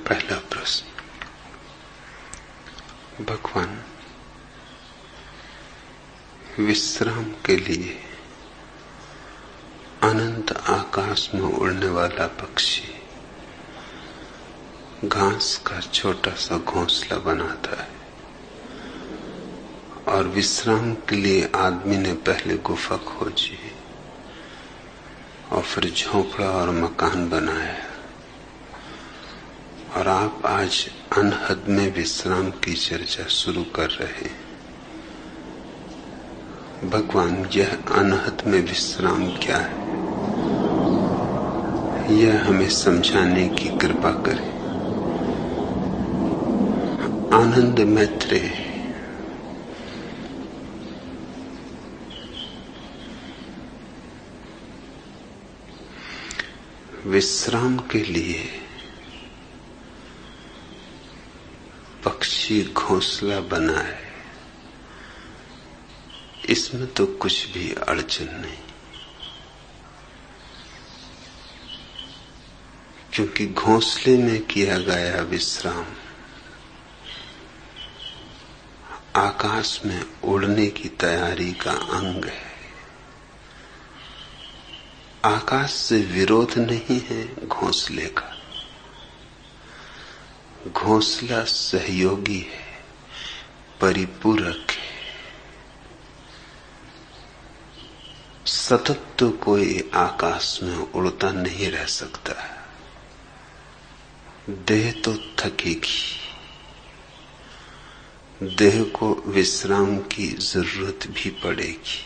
पहला प्रश्न। भगवान, विश्राम के लिए अनंत आकाश में उड़ने वाला पक्षी घास का छोटा सा घोंसला बनाता है और विश्राम के लिए आदमी ने पहले गुफा खोजी और फिर झोपड़ा और मकान बनाया, और आप आज अनहद में विश्राम की चर्चा शुरू कर रहे हैं। भगवान, यह अनहद में विश्राम क्या है, यह हमें समझाने की कृपा करें। आनंद मैत्रेय विश्राम के लिए पक्षी घोंसला बनाए, इसमें तो कुछ भी अड़चन नहीं, क्योंकि घोंसले में किया गया विश्राम आकाश में उड़ने की तैयारी का अंग है। आकाश से विरोध नहीं है घोंसले का, घोंसला सहयोगी है, परिपूरक है। सतत तो कोई आकाश में उड़ता नहीं रह सकता, देह तो थकेगी, देह को विश्राम की जरूरत भी पड़ेगी।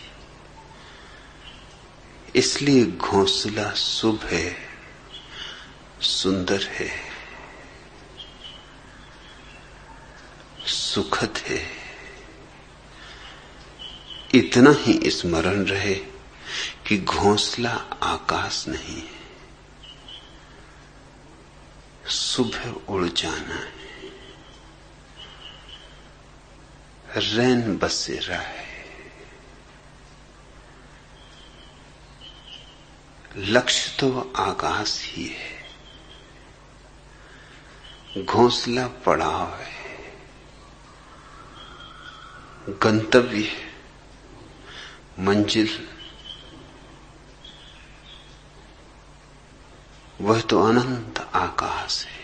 इसलिए घोंसला शुभ है, सुंदर है, सुखद है। इतना ही स्मरण रहे कि घोंसला आकाश नहीं है, सुबह उड़ जाना है, रैन बसेरा है। लक्ष्य तो आकाश ही है, घोंसला पड़ाव है, गंतव्य है, मंजिल वह तो अनंत आकाश है,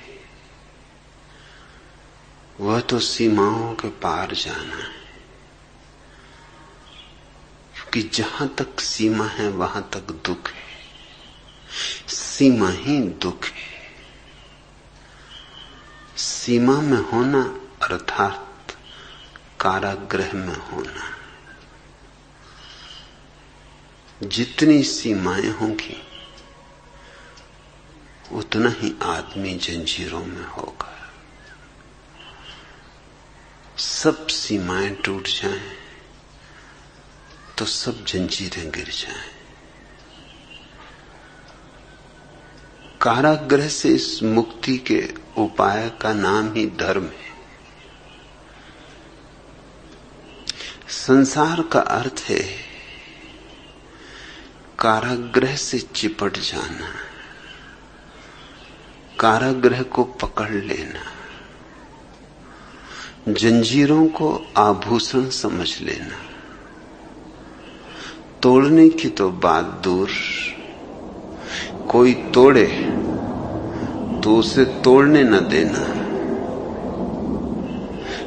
वह तो सीमाओं के पार जाना है। क्योंकि जहां तक सीमा है वहां तक दुख है, सीमा ही दुख है। सीमा में होना अर्थात कारागृह में होना। जितनी सीमाएं होंगी उतना ही आदमी जंजीरों में होगा। सब सीमाएं टूट जाएं तो सब जंजीरें गिर जाएं। कारागृह से इस मुक्ति के उपाय का नाम ही धर्म है। संसार का अर्थ है कारागृह से चिपट जाना, कारागृह को पकड़ लेना, जंजीरों को आभूषण समझ लेना। तोड़ने की तो बात दूर, कोई तोड़े तो उसे तोड़ने न देना।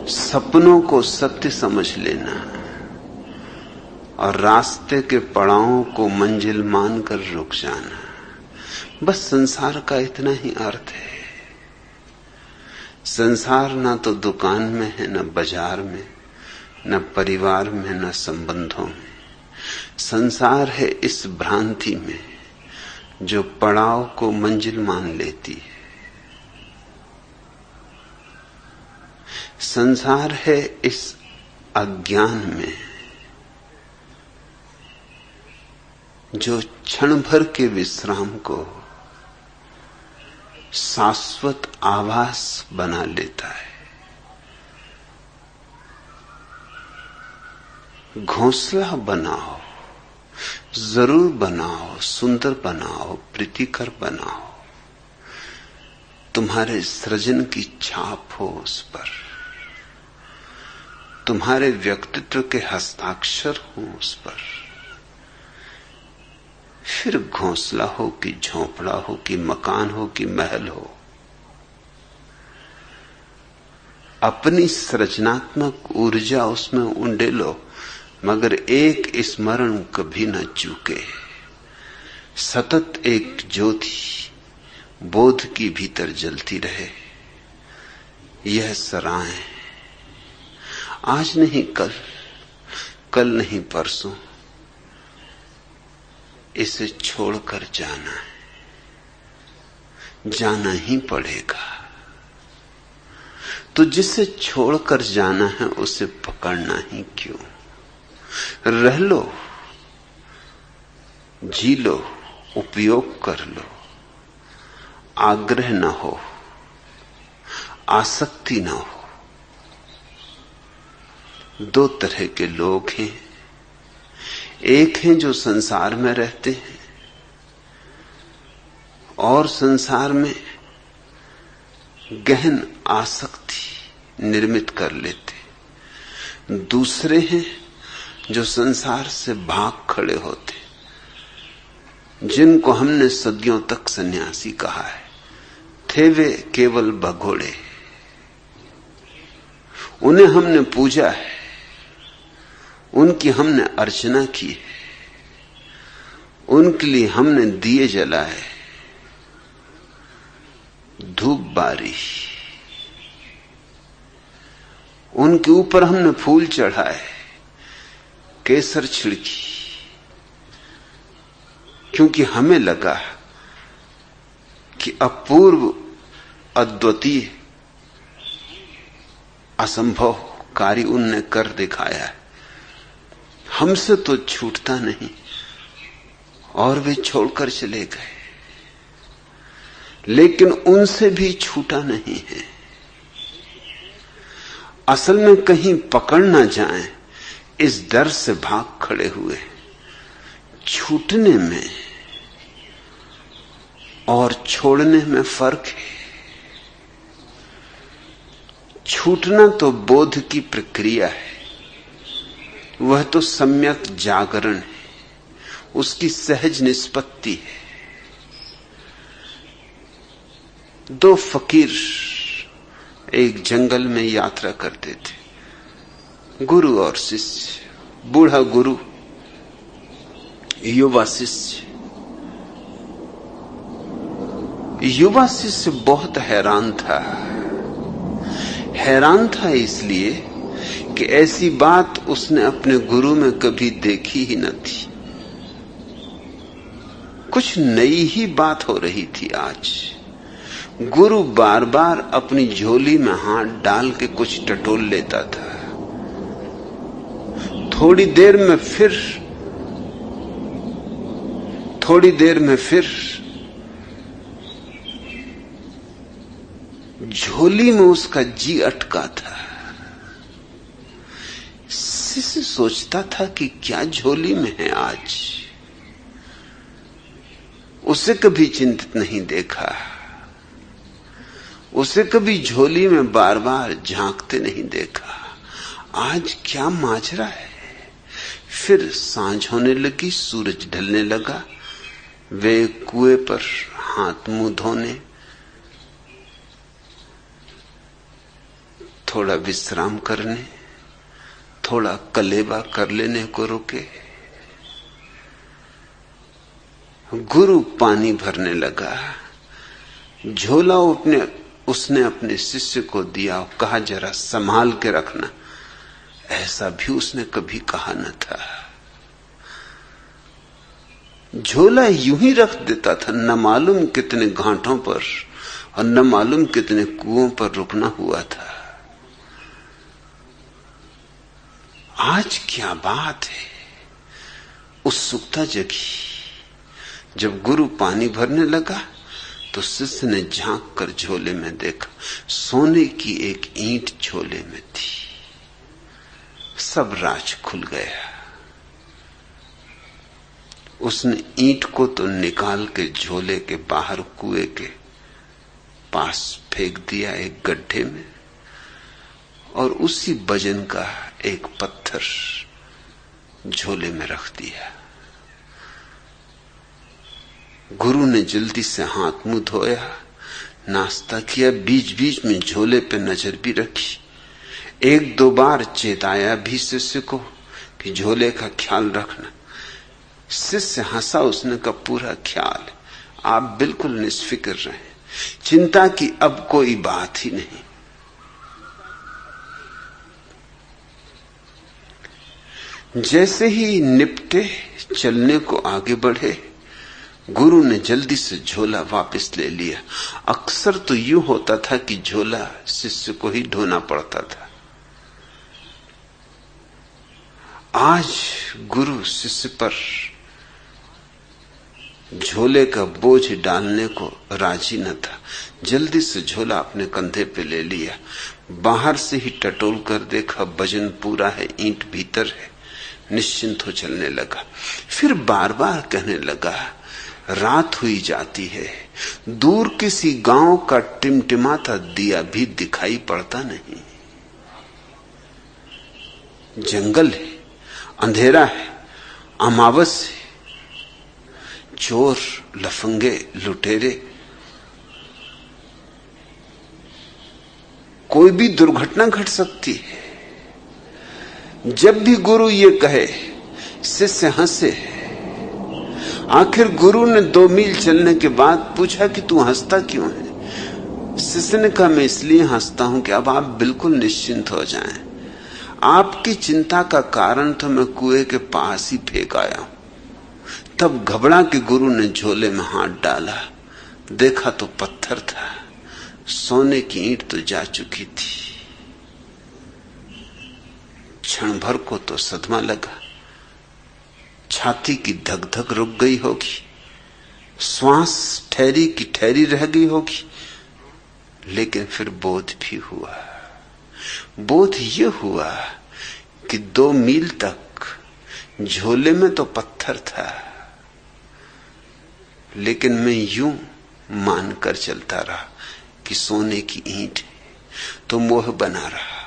सपनों को सत्य समझ लेना और रास्ते के पड़ावों को मंजिल मानकर रुक जाना। बस संसार का इतना ही अर्थ है। संसार ना तो दुकान में है, न बाजार में, न परिवार में, न संबंधों में। संसार है इस भ्रांति में जो पड़ाव को मंजिल मान लेती है। संसार है इस अज्ञान में जो क्षण भर के विश्राम को शाश्वत आभास बना लेता है। घोंसला बनाओ, जरूर बनाओ, सुंदर बनाओ, प्रीतिकर बनाओ, तुम्हारे सृजन की छाप हो उस पर, तुम्हारे व्यक्तित्व के हस्ताक्षर हो उस पर। फिर घोंसला हो कि झोंपड़ा हो कि मकान हो कि महल हो, अपनी सृजनात्मक ऊर्जा उसमें उंडेलो, मगर एक स्मरण कभी न चूके। सतत एक ज्योति बोध की भीतर जलती रहे। यह सराय आज नहीं कल, कल नहीं परसों, इसे छोड़कर जाना है, जाना ही पड़ेगा। तो जिसे छोड़कर जाना है उसे पकड़ना ही क्यों? रह लो, जी लो, उपयोग कर लो। आग्रह न हो, आसक्ति न हो। दो तरह के लोग हैं। एक हैं जो संसार में रहते हैं और संसार में गहन आसक्ति निर्मित कर लेते। दूसरे हैं जो संसार से भाग खड़े होते, जिनको हमने सदियों तक सन्यासी कहा है। थे वे केवल भगोड़े, उन्हें हमने पूजा है, उनकी हमने अर्चना की है, उनके लिए हमने दिए जलाए, धूप बारी, उनके ऊपर हमने फूल चढ़ाए, केसर छिड़की, क्योंकि हमें लगा कि अपूर्व, अद्वितीय, असंभव कार्य उनने कर दिखाया है, हमसे तो छूटता नहीं, और वे छोड़कर चले गए। लेकिन उनसे भी छूटा नहीं है। असल में कहीं पकड़ ना जाएं, इस डर से भाग खड़े हुए। छूटने में और छोड़ने में फर्क है। छूटना तो बोध की प्रक्रिया है, वह तो सम्यक जागरण है, उसकी सहज निष्पत्ति है। दो फकीर एक जंगल में यात्रा करते थे, गुरु और शिष्य। बूढ़ा गुरु, युवा शिष्य। युवा शिष्य बहुत हैरान था। हैरान था इसलिए कि ऐसी बात उसने अपने गुरु में कभी देखी ही न थी। कुछ नई ही बात हो रही थी आज। गुरु बार बार अपनी झोली में हाथ डाल के कुछ टटोल लेता था। थोड़ी देर में फिर झोली में उसका जी अटका था। शिष्य सोचता था कि क्या झोली में है आज। उसे कभी चिंतित नहीं देखा, उसे कभी झोली में बार बार झांकते नहीं देखा। आज क्या माजरा है। फिर सांझ होने लगी, सूरज ढलने लगा। वे कुएं पर हाथ मुंह धोने, थोड़ा विश्राम करने, थोड़ा कलेबा कर लेने को रुके। गुरु पानी भरने लगा। झोला उसने अपने शिष्य को दिया, कहा जरा संभाल के रखना। ऐसा भी उसने कभी कहा न था। झोला यूं ही रख देता था, न मालूम कितने घाटों पर और न मालूम कितने कुओं पर रुकना हुआ था। आज क्या बात है। उत्सुकता जगी। जब गुरु पानी भरने लगा तो शिष्य ने झांक कर झोले में देखा। सोने की एक ईंट झोले में थी। सब राज खुल गया। उसने ईंट को तो निकाल के झोले के बाहर कुएं के पास फेंक दिया एक गड्ढे में, और उसी वजन का एक पत्थर झोले में रख दिया। गुरु ने जल्दी से हाथ मुंह धोया, नाश्ता किया, बीच बीच में झोले पे नजर भी रखी, एक दो बार चेताया भी शिष्य को कि झोले का ख्याल रखना। शिष्य हंसा, उसने का पूरा ख्याल, आप बिल्कुल निष्फिक्र रहे, चिंता की अब कोई बात ही नहीं। जैसे ही निपटे, चलने को आगे बढ़े, गुरु ने जल्दी से झोला वापस ले लिया। अक्सर तो यूं होता था कि झोला शिष्य को ही ढोना पड़ता था। आज गुरु शिष्य पर झोले का बोझ डालने को राजी न था। जल्दी से झोला अपने कंधे पे ले लिया, बाहर से ही टटोल कर देखा, वजन पूरा है, ईंट भीतर है, निश्चिंत हो चलने लगा। फिर बार बार कहने लगा, रात हुई जाती है, दूर किसी गांव का टिमटिमाता दिया भी दिखाई पड़ता नहीं, जंगल है, अंधेरा है, अमावस है, चोर, लफंगे, लुटेरे, कोई भी दुर्घटना घट सकती है। जब भी गुरु ये कहे, शिष्य हंसे। आखिर गुरु ने 2 मील चलने के बाद पूछा कि तू हंसता क्यों है? शिष्य ने कहा, मैं इसलिए हंसता हूं कि अब आप बिल्कुल निश्चिंत हो जाएं। आपकी चिंता का कारण तो मैं कुएं के पास ही फेंक आया हूं। तब घबरा के गुरु ने झोले में हाथ डाला, देखा तो पत्थर था, सोने की ईंट तो जा चुकी थी। क्षण भर को तो सदमा लगा, छाती की धक धक रुक गई होगी, श्वास ठहरी की ठहरी रह गई होगी, लेकिन फिर बोध भी हुआ। बोध ये हुआ कि 2 मील तक झोले में तो पत्थर था, लेकिन मैं यूं मानकर चलता रहा कि सोने की ईंट है, तो मोह बना रहा।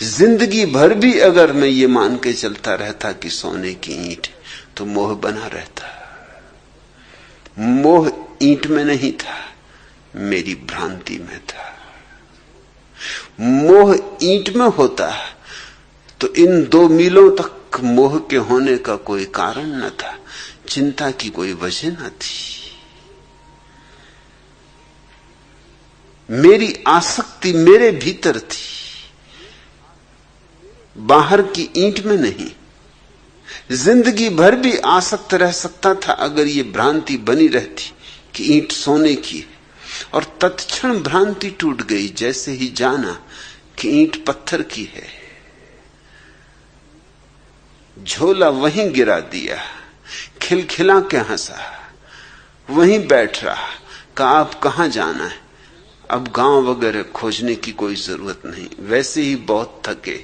जिंदगी भर भी अगर मैं ये मान के चलता रहता कि सोने की ईंट, तो मोह बना रहता। मोह ईंट में नहीं था, मेरी भ्रांति में था। मोह ईंट में होता तो इन 2 मीलों तक मोह के होने का कोई कारण न था, चिंता की कोई वजह न थी। मेरी आसक्ति मेरे भीतर थी, बाहर की ईंट में नहीं। जिंदगी भर भी आसक्त रह सकता था अगर ये भ्रांति बनी रहती कि ईंट सोने की है, और तत्क्षण भ्रांति टूट गई जैसे ही जाना कि ईंट पत्थर की है। झोला वहीं गिरा दिया, खिलखिला के हंसा, वहीं बैठ रहा, कहा अब कहां जाना है, अब गांव वगैरह खोजने की कोई जरूरत नहीं, वैसे ही बहुत थके,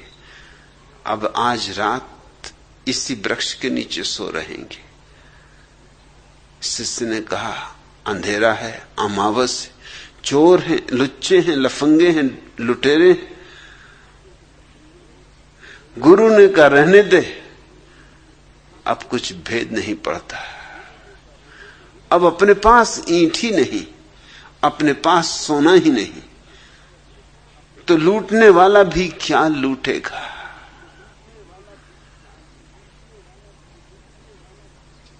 अब आज रात इसी वृक्ष के नीचे सो रहेंगे। शिष्य ने कहा, अंधेरा है, अमावस है, चोर हैं, लुच्चे हैं, लफंगे हैं, लुटेरे हैं। गुरु ने कहा, रहने दे, अब कुछ भेद नहीं पड़ता। अब अपने पास ईंट ही नहीं, अपने पास सोना ही नहीं, तो लूटने वाला भी क्या लूटेगा।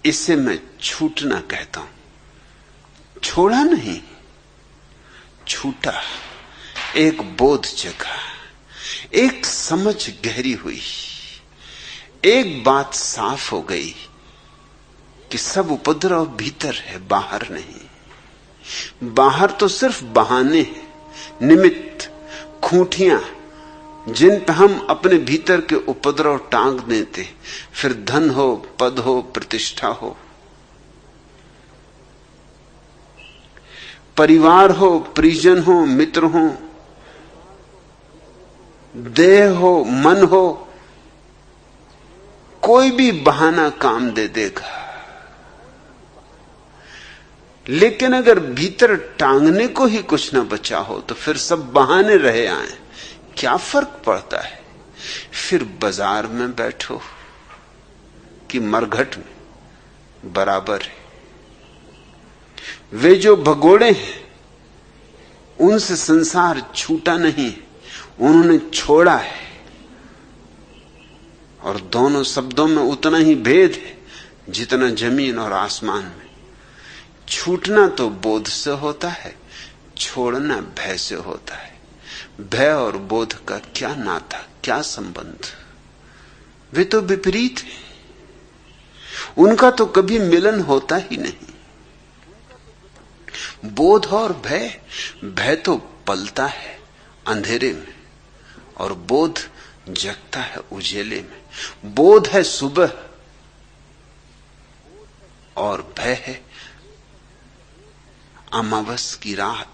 इसे मैं छूटना कहता हूं। छोड़ा नहीं, छूटा। एक बोध जगा, एक समझ गहरी हुई, एक बात साफ हो गई कि सब उपद्रव भीतर है, बाहर नहीं। बाहर तो सिर्फ बहाने हैं, निमित्त, खूंटियां, जिन पर हम अपने भीतर के उपद्रव टांग देते, फिर धन हो, पद हो, प्रतिष्ठा हो, परिवार हो, परिजन हो, मित्र हो, देह हो, मन हो, कोई भी बहाना काम दे देगा। लेकिन अगर भीतर टांगने को ही कुछ न बचा हो तो फिर सब बहाने रहे आए, क्या फर्क पड़ता है? फिर बाजार में बैठो कि मरघट में, बराबर है। वे जो भगोड़े हैं उनसे संसार छूटा नहीं, उन्होंने छोड़ा है। और दोनों शब्दों में उतना ही भेद है जितना जमीन और आसमान में। छूटना तो बोध से होता है, छोड़ना भय से होता है। भय और बोध का क्या नाता, क्या संबंध? वे तो विपरीत हैं, उनका तो कभी मिलन होता ही नहीं। बोध और भय, भय तो पलता है अंधेरे में और बोध जगता है उजेले में। बोध है सुबह और भय है अमावस की रात।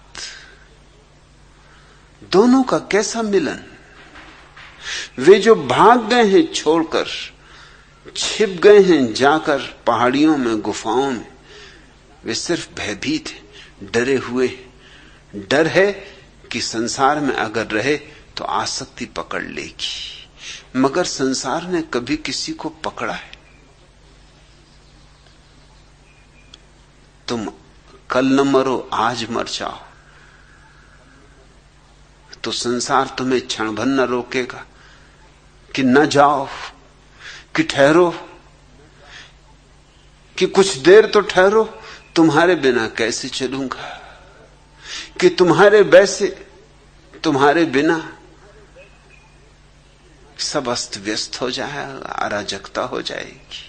दोनों का कैसा मिलन? वे जो भाग गए हैं छोड़कर, छिप गए हैं जाकर पहाड़ियों में, गुफाओं में, वे सिर्फ भयभीत हैं, डरे हुए। डर है कि संसार में अगर रहे तो आसक्ति पकड़ लेगी, मगर संसार ने कभी किसी को पकड़ा है? तुम कल न मरो, आज मर जाओ तो संसार तुम्हें क्षण भर न रोकेगा कि न जाओ, कि ठहरो, कि कुछ देर तो ठहरो, तुम्हारे बिना कैसे चलूंगा, कि तुम्हारे बिना सब अस्त व्यस्त हो जाएगा, अराजकता हो जाएगी।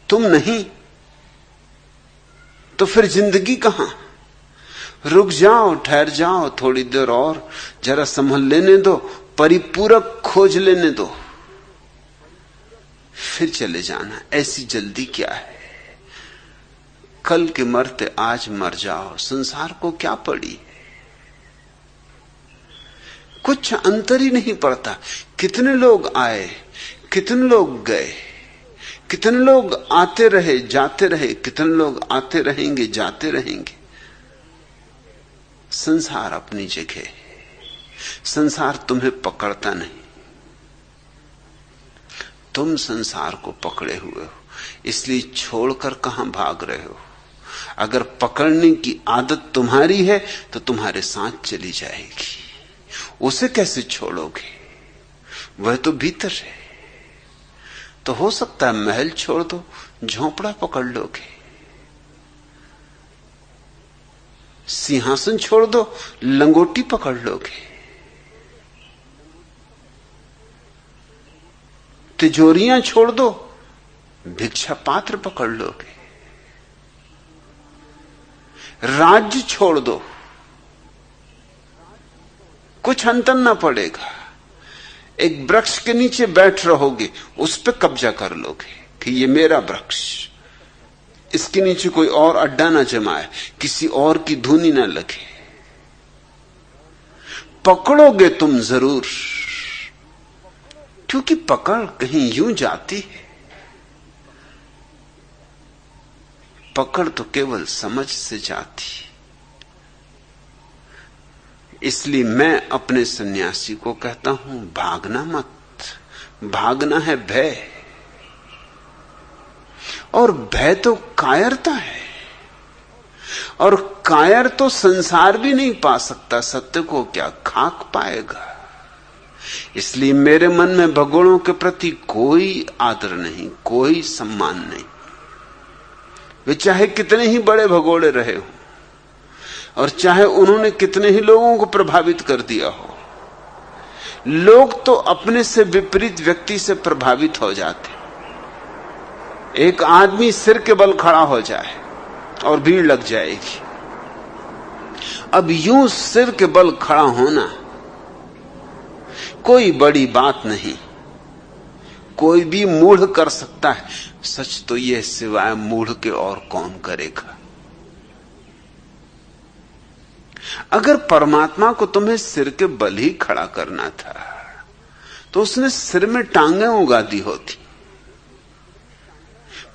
तुम नहीं तो फिर जिंदगी कहां? रुक जाओ, ठहर जाओ थोड़ी देर और, जरा संभल लेने दो, परिपूरक खोज लेने दो, फिर चले जाना। ऐसी जल्दी क्या है? कल के मरते आज मर जाओ, संसार को क्या पड़ी? कुछ अंतर ही नहीं पड़ता। कितने लोग आए, कितने लोग गए, कितने लोग आते रहे जाते रहे, कितने लोग आते रहेंगे जाते रहेंगे। संसार अपनी जगह है, संसार तुम्हें पकड़ता नहीं, तुम संसार को पकड़े हुए हो। इसलिए छोड़कर कहां भाग रहे हो? अगर पकड़ने की आदत तुम्हारी है तो तुम्हारे साथ चली जाएगी। उसे कैसे छोड़ोगे? वह तो भीतर है। तो हो सकता है महल छोड़ दो, झोंपड़ा पकड़ लोगे, सिंहासन छोड़ दो, लंगोटी पकड़ लोगे, तिजोरियां छोड़ दो, भिक्षा पात्र पकड़ लोगे, राज्य छोड़ दो, कुछ अंतर ना पड़ेगा। एक वृक्ष के नीचे बैठ रहोगे, उस पर कब्जा कर लोगे कि ये मेरा वृक्ष, इसके नीचे कोई और अड्डा ना जमाए, किसी और की धुनी ना लगे। पकड़ोगे तुम जरूर, क्योंकि पकड़ कहीं यूं जाती है। पकड़ तो केवल समझ से जाती। इसलिए मैं अपने सन्यासी को कहता हूं, भागना मत। भागना है भय, और भय तो कायरता है, और कायर तो संसार भी नहीं पा सकता। सत्य को क्या खाक पाएगा? इसलिए मेरे मन में भगोड़ों के प्रति कोई आदर नहीं, कोई सम्मान नहीं। वे चाहे कितने ही बड़े भगोड़े रहे हो, और चाहे उन्होंने कितने ही लोगों को प्रभावित कर दिया हो। लोग तो अपने से विपरीत व्यक्ति से प्रभावित हो जाते। एक आदमी सिर के बल खड़ा हो जाए और भीड़ लग जाएगी। अब यूं सिर के बल खड़ा होना कोई बड़ी बात नहीं, कोई भी मूढ़ कर सकता है। सच तो यह सिवाय मूढ़ के और कौन करेगा? अगर परमात्मा को तुम्हें सिर के बल ही खड़ा करना था तो उसने सिर में टांगें उगा दी होती।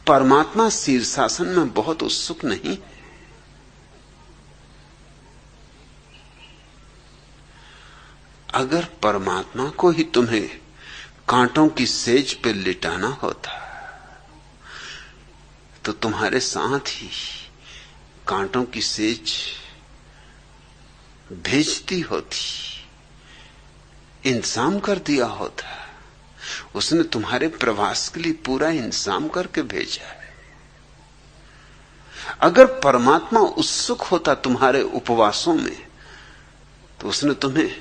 परमात्मा शीर्षासन में बहुत उत्सुक नहीं। अगर परमात्मा को ही तुम्हें कांटों की सेज पे लिटाना होता तो तुम्हारे साथ ही कांटों की सेज भेजती होती, इंतजाम कर दिया होता। उसने तुम्हारे प्रवास के लिए पूरा इंतजाम करके भेजा है। अगर परमात्मा उत्सुक होता तुम्हारे उपवासों में तो उसने तुम्हें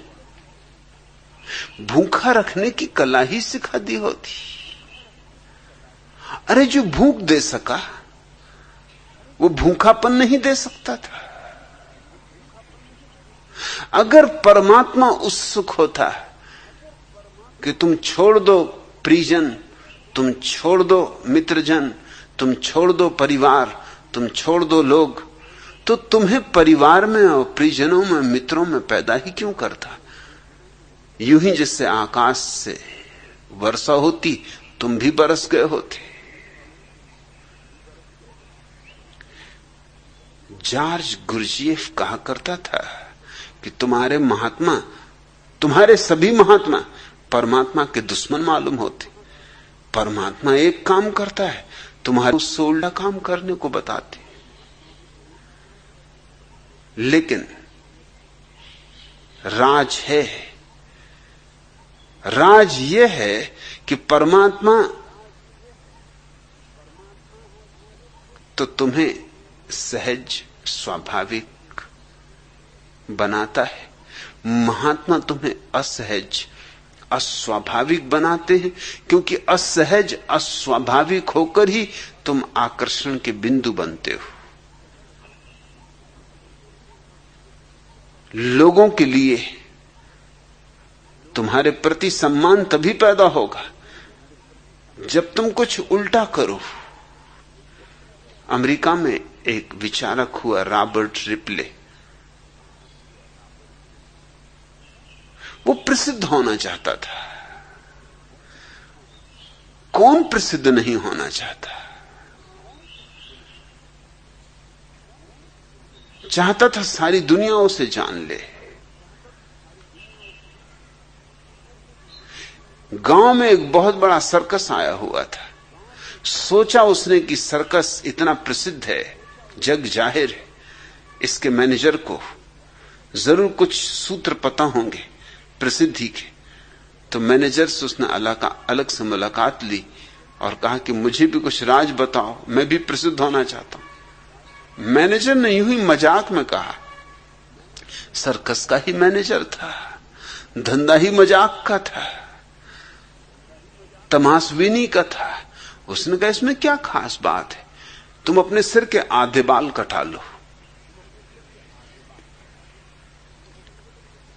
भूखा रखने की कला ही सिखा दी होती। अरे जो भूख दे सका वो भूखापन नहीं दे सकता था। अगर परमात्मा उत्सुक होता कि तुम छोड़ दो परिजन, तुम छोड़ दो मित्रजन, तुम छोड़ दो परिवार, तुम छोड़ दो लोग, तो तुम्हें परिवार में और परिजनों में मित्रों में पैदा ही क्यों करता? यूं ही जैसे आकाश से वर्षा होती तुम भी बरस गए होते। जॉर्ज गुरजिएफ कहा करता था कि तुम्हारे महात्मा, तुम्हारे सभी महात्मा परमात्मा के दुश्मन मालूम होते। परमात्मा एक काम करता है, तुम्हारे उससे उल्टा काम करने को बताते। लेकिन राज है, राज यह है कि परमात्मा तो तुम्हें सहज स्वाभाविक बनाता है, महात्मा तुम्हें असहज अस्वाभाविक बनाते हैं, क्योंकि असहज अस्वाभाविक होकर ही तुम आकर्षण के बिंदु बनते हो। लोगों के लिए तुम्हारे प्रति सम्मान तभी पैदा होगा जब तुम कुछ उल्टा करो। अमेरिका में एक विचारक हुआ रॉबर्ट रिपले, वो प्रसिद्ध होना चाहता था। कौन प्रसिद्ध नहीं होना चाहता? चाहता था सारी दुनिया उसे जान ले। गांव में एक बहुत बड़ा सर्कस आया हुआ था। सोचा उसने कि सर्कस इतना प्रसिद्ध है, जग जाहिर है, इसके मैनेजर को जरूर कुछ सूत्र पता होंगे प्रसिद्धि के। तो मैनेजर से उसने अलग से मुलाकात ली और कहा कि मुझे भी कुछ राज बताओ, मैं भी प्रसिद्ध होना चाहता हूं। मैनेजर ने यूं ही मजाक में कहा, सर्कस का ही मैनेजर था, धंधा ही मजाक का था, तमाशबीनी का था। उसने कहा इसमें क्या खास बात है, तुम अपने सिर के आधे बाल कटा लो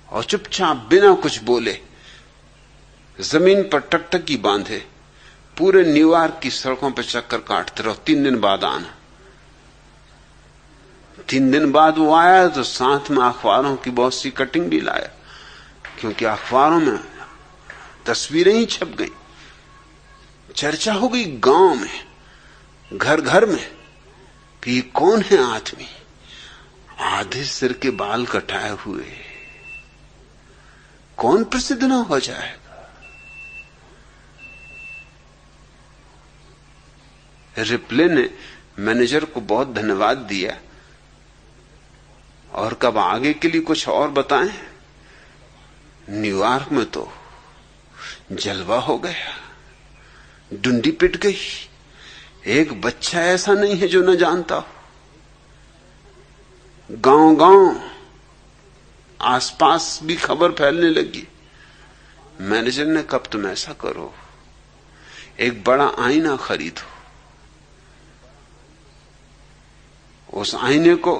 और चुपचाप बिना कुछ बोले जमीन पर टकटकी बांधे पूरे न्यूयॉर्क की सड़कों पर चक्कर काटते रहो। 3 दिन बाद आना। 3 दिन बाद वो आया तो साथ में अखबारों की बहुत सी कटिंग भी लाया, क्योंकि अखबारों में तस्वीरें ही छप गई। चर्चा हो गई गांव में, घर घर में कि कौन है आदमी आधे सिर के बाल कटाए हुए, कौन प्रसिद्ध ना हो जाएगा। रिप्ले ने मैनेजर को बहुत धन्यवाद दिया और कब आगे के लिए कुछ और बताएं। न्यूयॉर्क में तो जलवा हो गया, डुंडी पिट गई। एक बच्चा ऐसा नहीं है जो न जानता हो। गांव गांव आसपास भी खबर फैलने लगी। मैनेजर ने कब तुम ऐसा करो, एक बड़ा आईना खरीदो, उस आईने को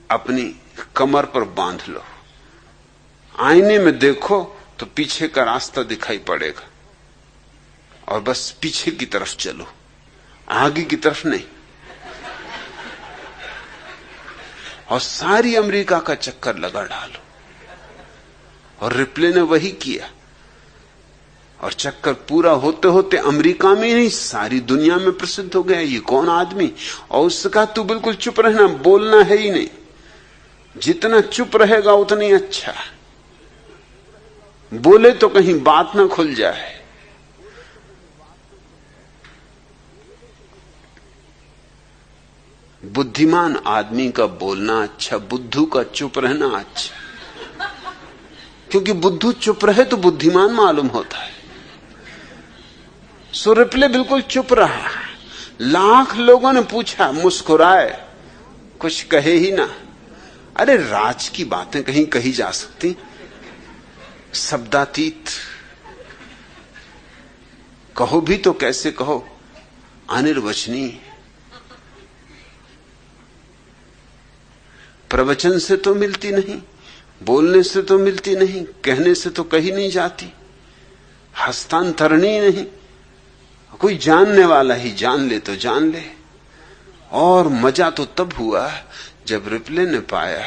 अपनी कमर पर बांध लो, आईने में देखो तो पीछे का रास्ता दिखाई पड़ेगा और बस पीछे की तरफ चलो, आगे की तरफ नहीं। और सारी अमेरिका का चक्कर लगा डालो। और रिप्ले ने वही किया और चक्कर पूरा होते होते अमेरिका में नहीं सारी दुनिया में प्रसिद्ध हो गया ये कौन आदमी। और उससे कहा तू बिल्कुल चुप रहना, बोलना है ही नहीं, जितना चुप रहेगा उतना ही अच्छा, बोले तो कहीं बात ना खुल जाए। बुद्धिमान आदमी का बोलना अच्छा, बुद्धू का चुप रहना अच्छा, क्योंकि बुद्धू चुप रहे तो बुद्धिमान मालूम होता है। सो रिप्ले बिल्कुल चुप रहा, लाख लोगों ने पूछा, मुस्कुराए, कुछ कहे ही ना। अरे राज की बातें कहीं कही जा सकती, शब्दातीत कहो भी तो कैसे कहो, अनिर्वचनीय। प्रवचन से तो मिलती नहीं, बोलने से तो मिलती नहीं, कहने से तो कही नहीं जाती, हस्तांतरणी नहीं। कोई जानने वाला ही जान ले तो जान ले। और मजा तो तब हुआ जब रिप्ले ने पाया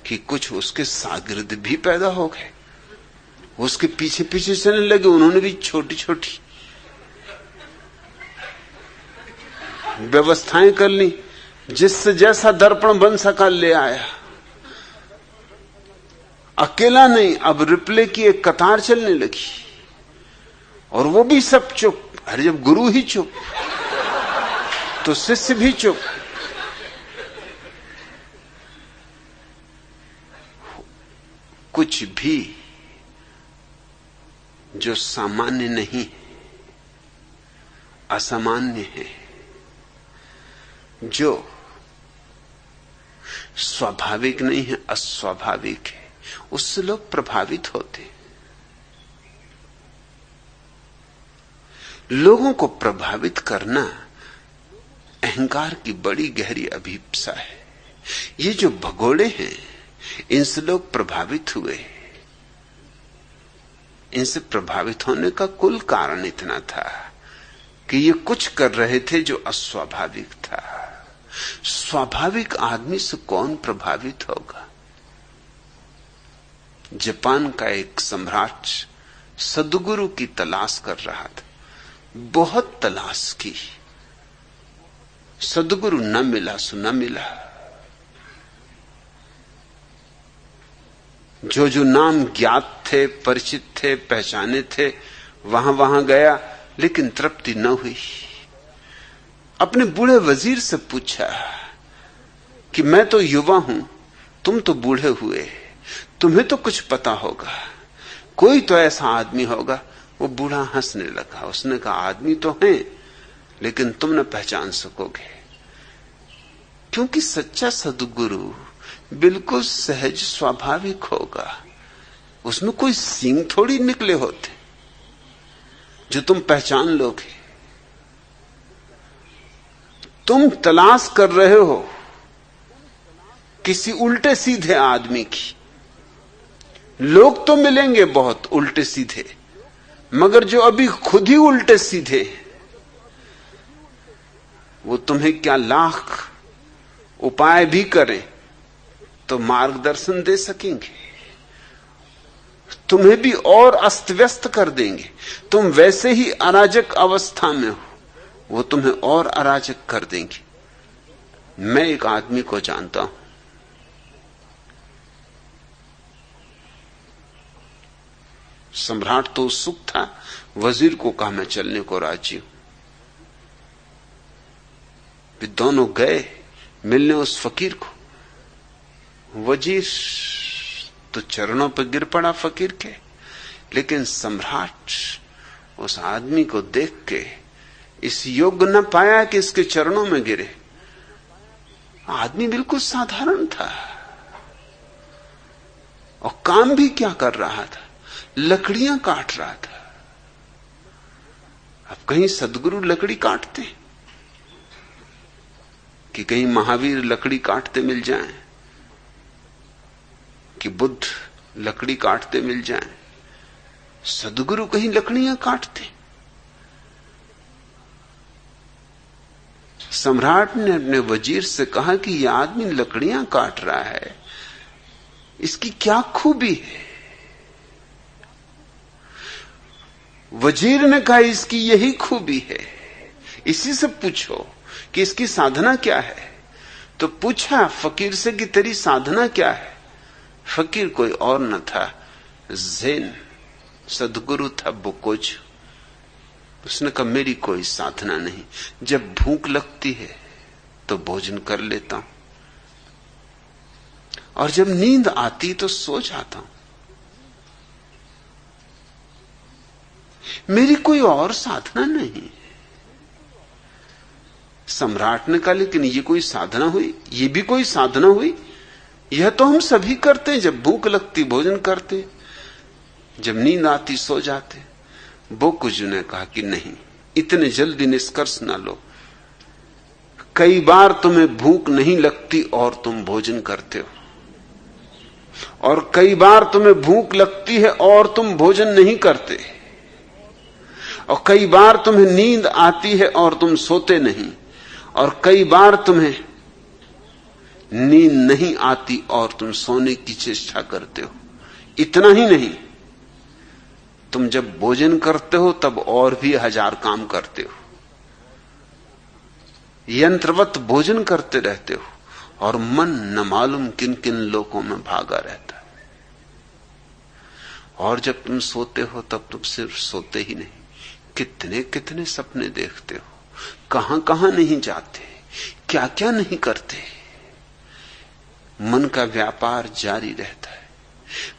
कि कुछ उसके शागिर्द भी पैदा हो गए, उसके पीछे पीछे चलने लगे। उन्होंने भी छोटी छोटी व्यवस्थाएं कर ली, जिससे जैसा दर्पण बन सका ले आया। अकेला नहीं, अब रिप्ले की एक कतार चलने लगी, और वो भी सब चुप। अरे जब गुरु ही चुप तो शिष्य भी चुप। कुछ भी जो सामान्य नहीं, असामान्य है, जो स्वाभाविक नहीं है, अस्वाभाविक है, उससे लोग प्रभावित होते। लोगों को प्रभावित करना अहंकार की बड़ी गहरी अभिप्सा है। ये जो भगोड़े हैं, इनसे लोग प्रभावित हुए। इनसे प्रभावित होने का कुल कारण इतना था कि ये कुछ कर रहे थे जो अस्वाभाविक था। स्वाभाविक आदमी से कौन प्रभावित होगा? जापान का एक सम्राट सद्गुरु की तलाश कर रहा था, बहुत तलाश की, सद्गुरु न मिला सो न मिला। जो जो नाम ज्ञात थे, परिचित थे, पहचाने थे, वहां वहां गया, लेकिन तृप्ति न हुई। अपने बूढ़े वजीर से पूछा कि मैं तो युवा हूं, तुम तो बूढ़े हुए, तुम्हें तो कुछ पता होगा, कोई तो ऐसा आदमी होगा। वो बूढ़ा हंसने लगा। उसने कहा आदमी तो है, लेकिन तुम न पहचान सकोगे, क्योंकि सच्चा सद्गुरु बिल्कुल सहज स्वाभाविक होगा। उसमें कोई सींग थोड़ी निकले होते जो तुम पहचान लोगे। तुम तलाश कर रहे हो किसी उल्टे सीधे आदमी की। लोग तो मिलेंगे बहुत उल्टे सीधे, मगर जो अभी खुद ही उल्टे सीधे, वो तुम्हें क्या लाख उपाय भी करें तो मार्गदर्शन दे सकेंगे, तुम्हें भी और अस्त व्यस्त कर देंगे। तुम वैसे ही अराजक अवस्था में हो, वो तुम्हें और अराजक कर देंगे। मैं एक आदमी को जानता हूं, सम्राट तो उत्सुक था, वजीर को कहा मैं चलने को राजी हूं। वे दोनों गए मिलने उस फकीर को। वजीर तो चरणों पर गिर पड़ा फकीर के, लेकिन सम्राट उस आदमी को देख के इस योग्य न पाया कि इसके चरणों में गिरे। आदमी बिल्कुल साधारण था और काम भी क्या कर रहा था, लकड़ियां काट रहा था। अब कहीं सद्गुरु लकड़ी काटते कि कहीं महावीर लकड़ी काटते मिल जाएं, कि बुद्ध लकड़ी काटते मिल जाएं। सद्गुरु कहीं लकड़ियां काटते। सम्राट ने अपने वजीर से कहा कि यह आदमी लकड़ियां काट रहा है, इसकी क्या खूबी है? वजीर ने कहा इसकी यही खूबी है, इसी से पूछो कि इसकी साधना क्या है। तो पूछा फकीर से कि तेरी साधना क्या है। फकीर कोई और न था, ज़ेन सदगुरु था बुकोच। उसने कहा मेरी कोई साधना नहीं, जब भूख लगती है तो भोजन कर लेता हूं, और जब नींद आती तो सो जाता हूं। मेरी कोई और साधना नहीं। सम्राट ने कहा लेकिन ये कोई साधना हुई? ये भी कोई साधना हुई? यह तो हम सभी करते हैं, जब भूख लगती भोजन करते, जब नींद आती सो जाते। बोकुजू ने कहा कि नहीं, इतने जल्दी निष्कर्ष ना लो। कई बार तुम्हें भूख नहीं लगती और तुम भोजन करते हो, और कई बार तुम्हें भूख लगती है और तुम भोजन नहीं करते, और कई बार तुम्हें नींद आती है और तुम सोते नहीं, और कई बार तुम्हें नींद नहीं आती और तुम सोने की चेष्टा करते हो। इतना ही नहीं, तुम जब भोजन करते हो तब और भी 1000 काम करते हो। यंत्रवत भोजन करते रहते हो और मन न मालूम किन किन लोकों में भागा रहता है। और जब तुम सोते हो तब तुम सिर्फ सोते ही नहीं, कितने कितने सपने देखते हो, कहां कहां नहीं जाते, क्या क्या नहीं करते। मन का व्यापार जारी रहता है।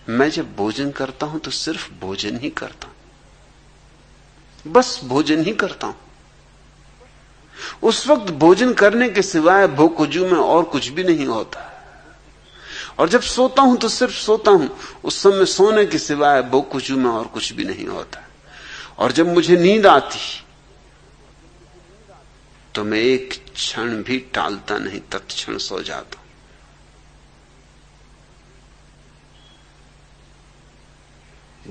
मैं जब भोजन करता हूं तो सिर्फ भोजन ही करता हूं, बस भोजन ही करता हूं। उस वक्त भोजन करने के सिवाय भोकुजू में और कुछ भी नहीं होता। और जब सोता हूं तो सिर्फ सोता हूं, उस समय सोने के सिवाय भोकुजू में और कुछ भी नहीं होता। और जब मुझे नींद आती तो मैं एक क्षण भी टालता नहीं, तत्क्षण सो जाता हूं।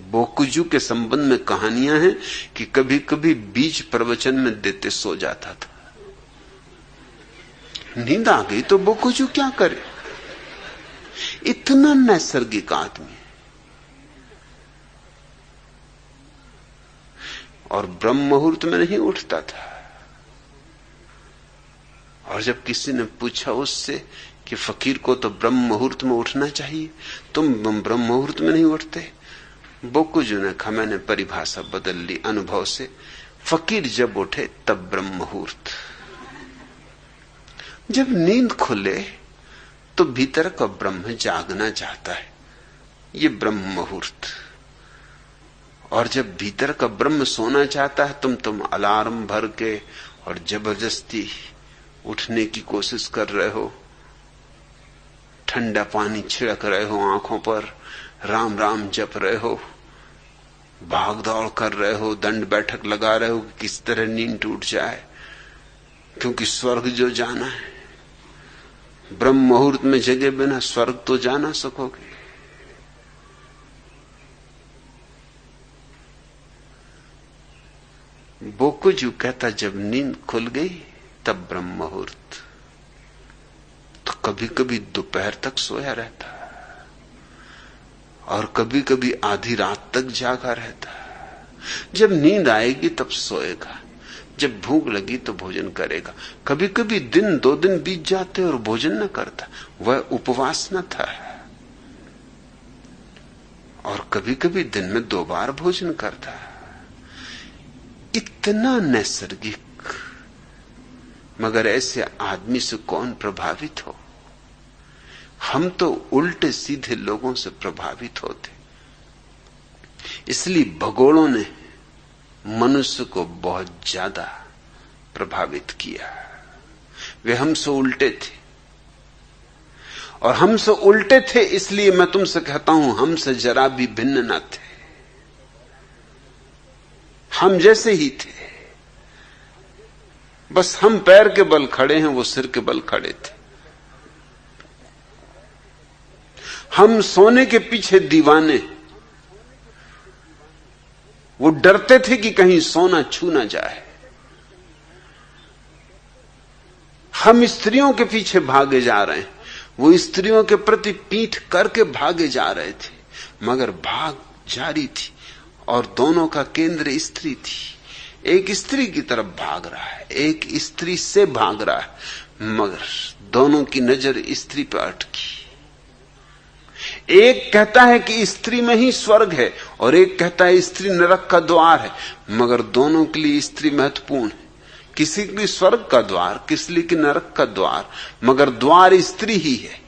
बोकुजू के संबंध में कहानियां हैं कि कभी कभी बीच प्रवचन में देते सो जाता था। नींद आ गई तो बोकुजू क्या करे, इतना नैसर्गिक आदमी। और ब्रह्म मुहूर्त में नहीं उठता था। और जब किसी ने पूछा उससे कि फकीर को तो ब्रह्म मुहूर्त में उठना चाहिए, तुम ब्रह्म मुहूर्त में नहीं उठते, बोकुजू ने कहा मैंने परिभाषा बदल ली अनुभव से। फकीर जब उठे तब ब्रह्म मुहूर्त। जब नींद खुले तो भीतर का ब्रह्म जागना चाहता है, ये ब्रह्म मुहूर्त। और जब भीतर का ब्रह्म सोना चाहता है, तुम अलार्म भर के और जबरदस्ती उठने की कोशिश कर रहे हो, ठंडा पानी छिड़क रहे हो आंखों पर, राम राम जप रहे हो, भाग दौड़ कर रहे हो, दंड बैठक लगा रहे हो कि किस तरह नींद टूट जाए, क्योंकि स्वर्ग जो जाना है। ब्रह्म मुहूर्त में जगे बिना स्वर्ग तो जा ना सकोगे। बोकुजू कहता जब नींद खुल गई तब ब्रह्म मुहूर्त। तो कभी कभी दोपहर तक सोया रहता और कभी कभी आधी रात तक जागा रहता। जब नींद आएगी तब सोएगा, जब भूख लगी तो भोजन करेगा। कभी कभी दिन 2 दिन बीत जाते और भोजन न करता, वह उपवास न था। और कभी कभी दिन में 2 बार भोजन करता। इतना नैसर्गिक, मगर ऐसे आदमी से कौन प्रभावित हो। हम तो उल्टे सीधे लोगों से प्रभावित होते। इसलिए भगोड़ों ने मनुष्य को बहुत ज्यादा प्रभावित किया। वे हमसे उल्टे थे, और हमसे उल्टे थे इसलिए मैं तुमसे कहता हूं हमसे जरा भी भिन्न न थे। हम जैसे ही थे, बस हम पैर के बल खड़े हैं, वो सिर के बल खड़े थे। हम सोने के पीछे दीवाने, वो डरते थे कि कहीं सोना छू ना जाए। हम स्त्रियों के पीछे भागे जा रहे हैं, वो स्त्रियों के प्रति पीठ करके भागे जा रहे थे, मगर भाग जारी थी और दोनों का केंद्र स्त्री थी। एक स्त्री की तरफ भाग रहा है, एक स्त्री से भाग रहा है, मगर दोनों की नजर स्त्री पर अटकी। एक कहता है कि स्त्री में ही स्वर्ग है और एक कहता है स्त्री नरक का द्वार है, मगर दोनों के लिए स्त्री महत्वपूर्ण है। किसी के लिए स्वर्ग का द्वार, किसी के लिए नरक का द्वार, मगर द्वार स्त्री ही है।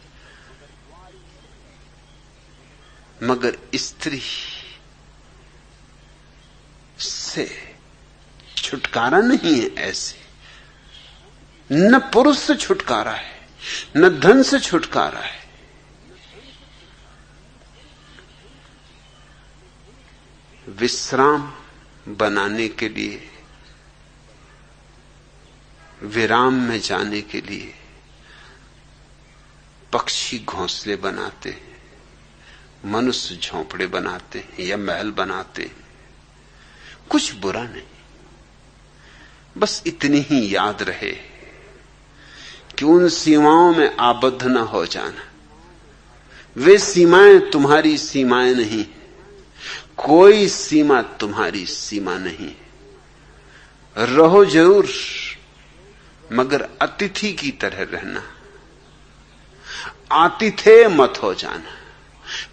मगर स्त्री से छुटकारा नहीं है। ऐसे न पुरुष से छुटकारा है, न धन से छुटकारा है। विश्राम बनाने के लिए, विराम में जाने के लिए पक्षी घोंसले बनाते हैं, मनुष्य झोंपड़े बनाते हैं या महल बनाते हैं। कुछ बुरा नहीं, बस इतनी ही याद रहे कि उन सीमाओं में आबद्ध न हो जाना। वे सीमाएं तुम्हारी सीमाएं नहीं, कोई सीमा तुम्हारी सीमा नहीं। रहो जरूर, मगर अतिथि की तरह रहना, आतिथेय मत हो जाना,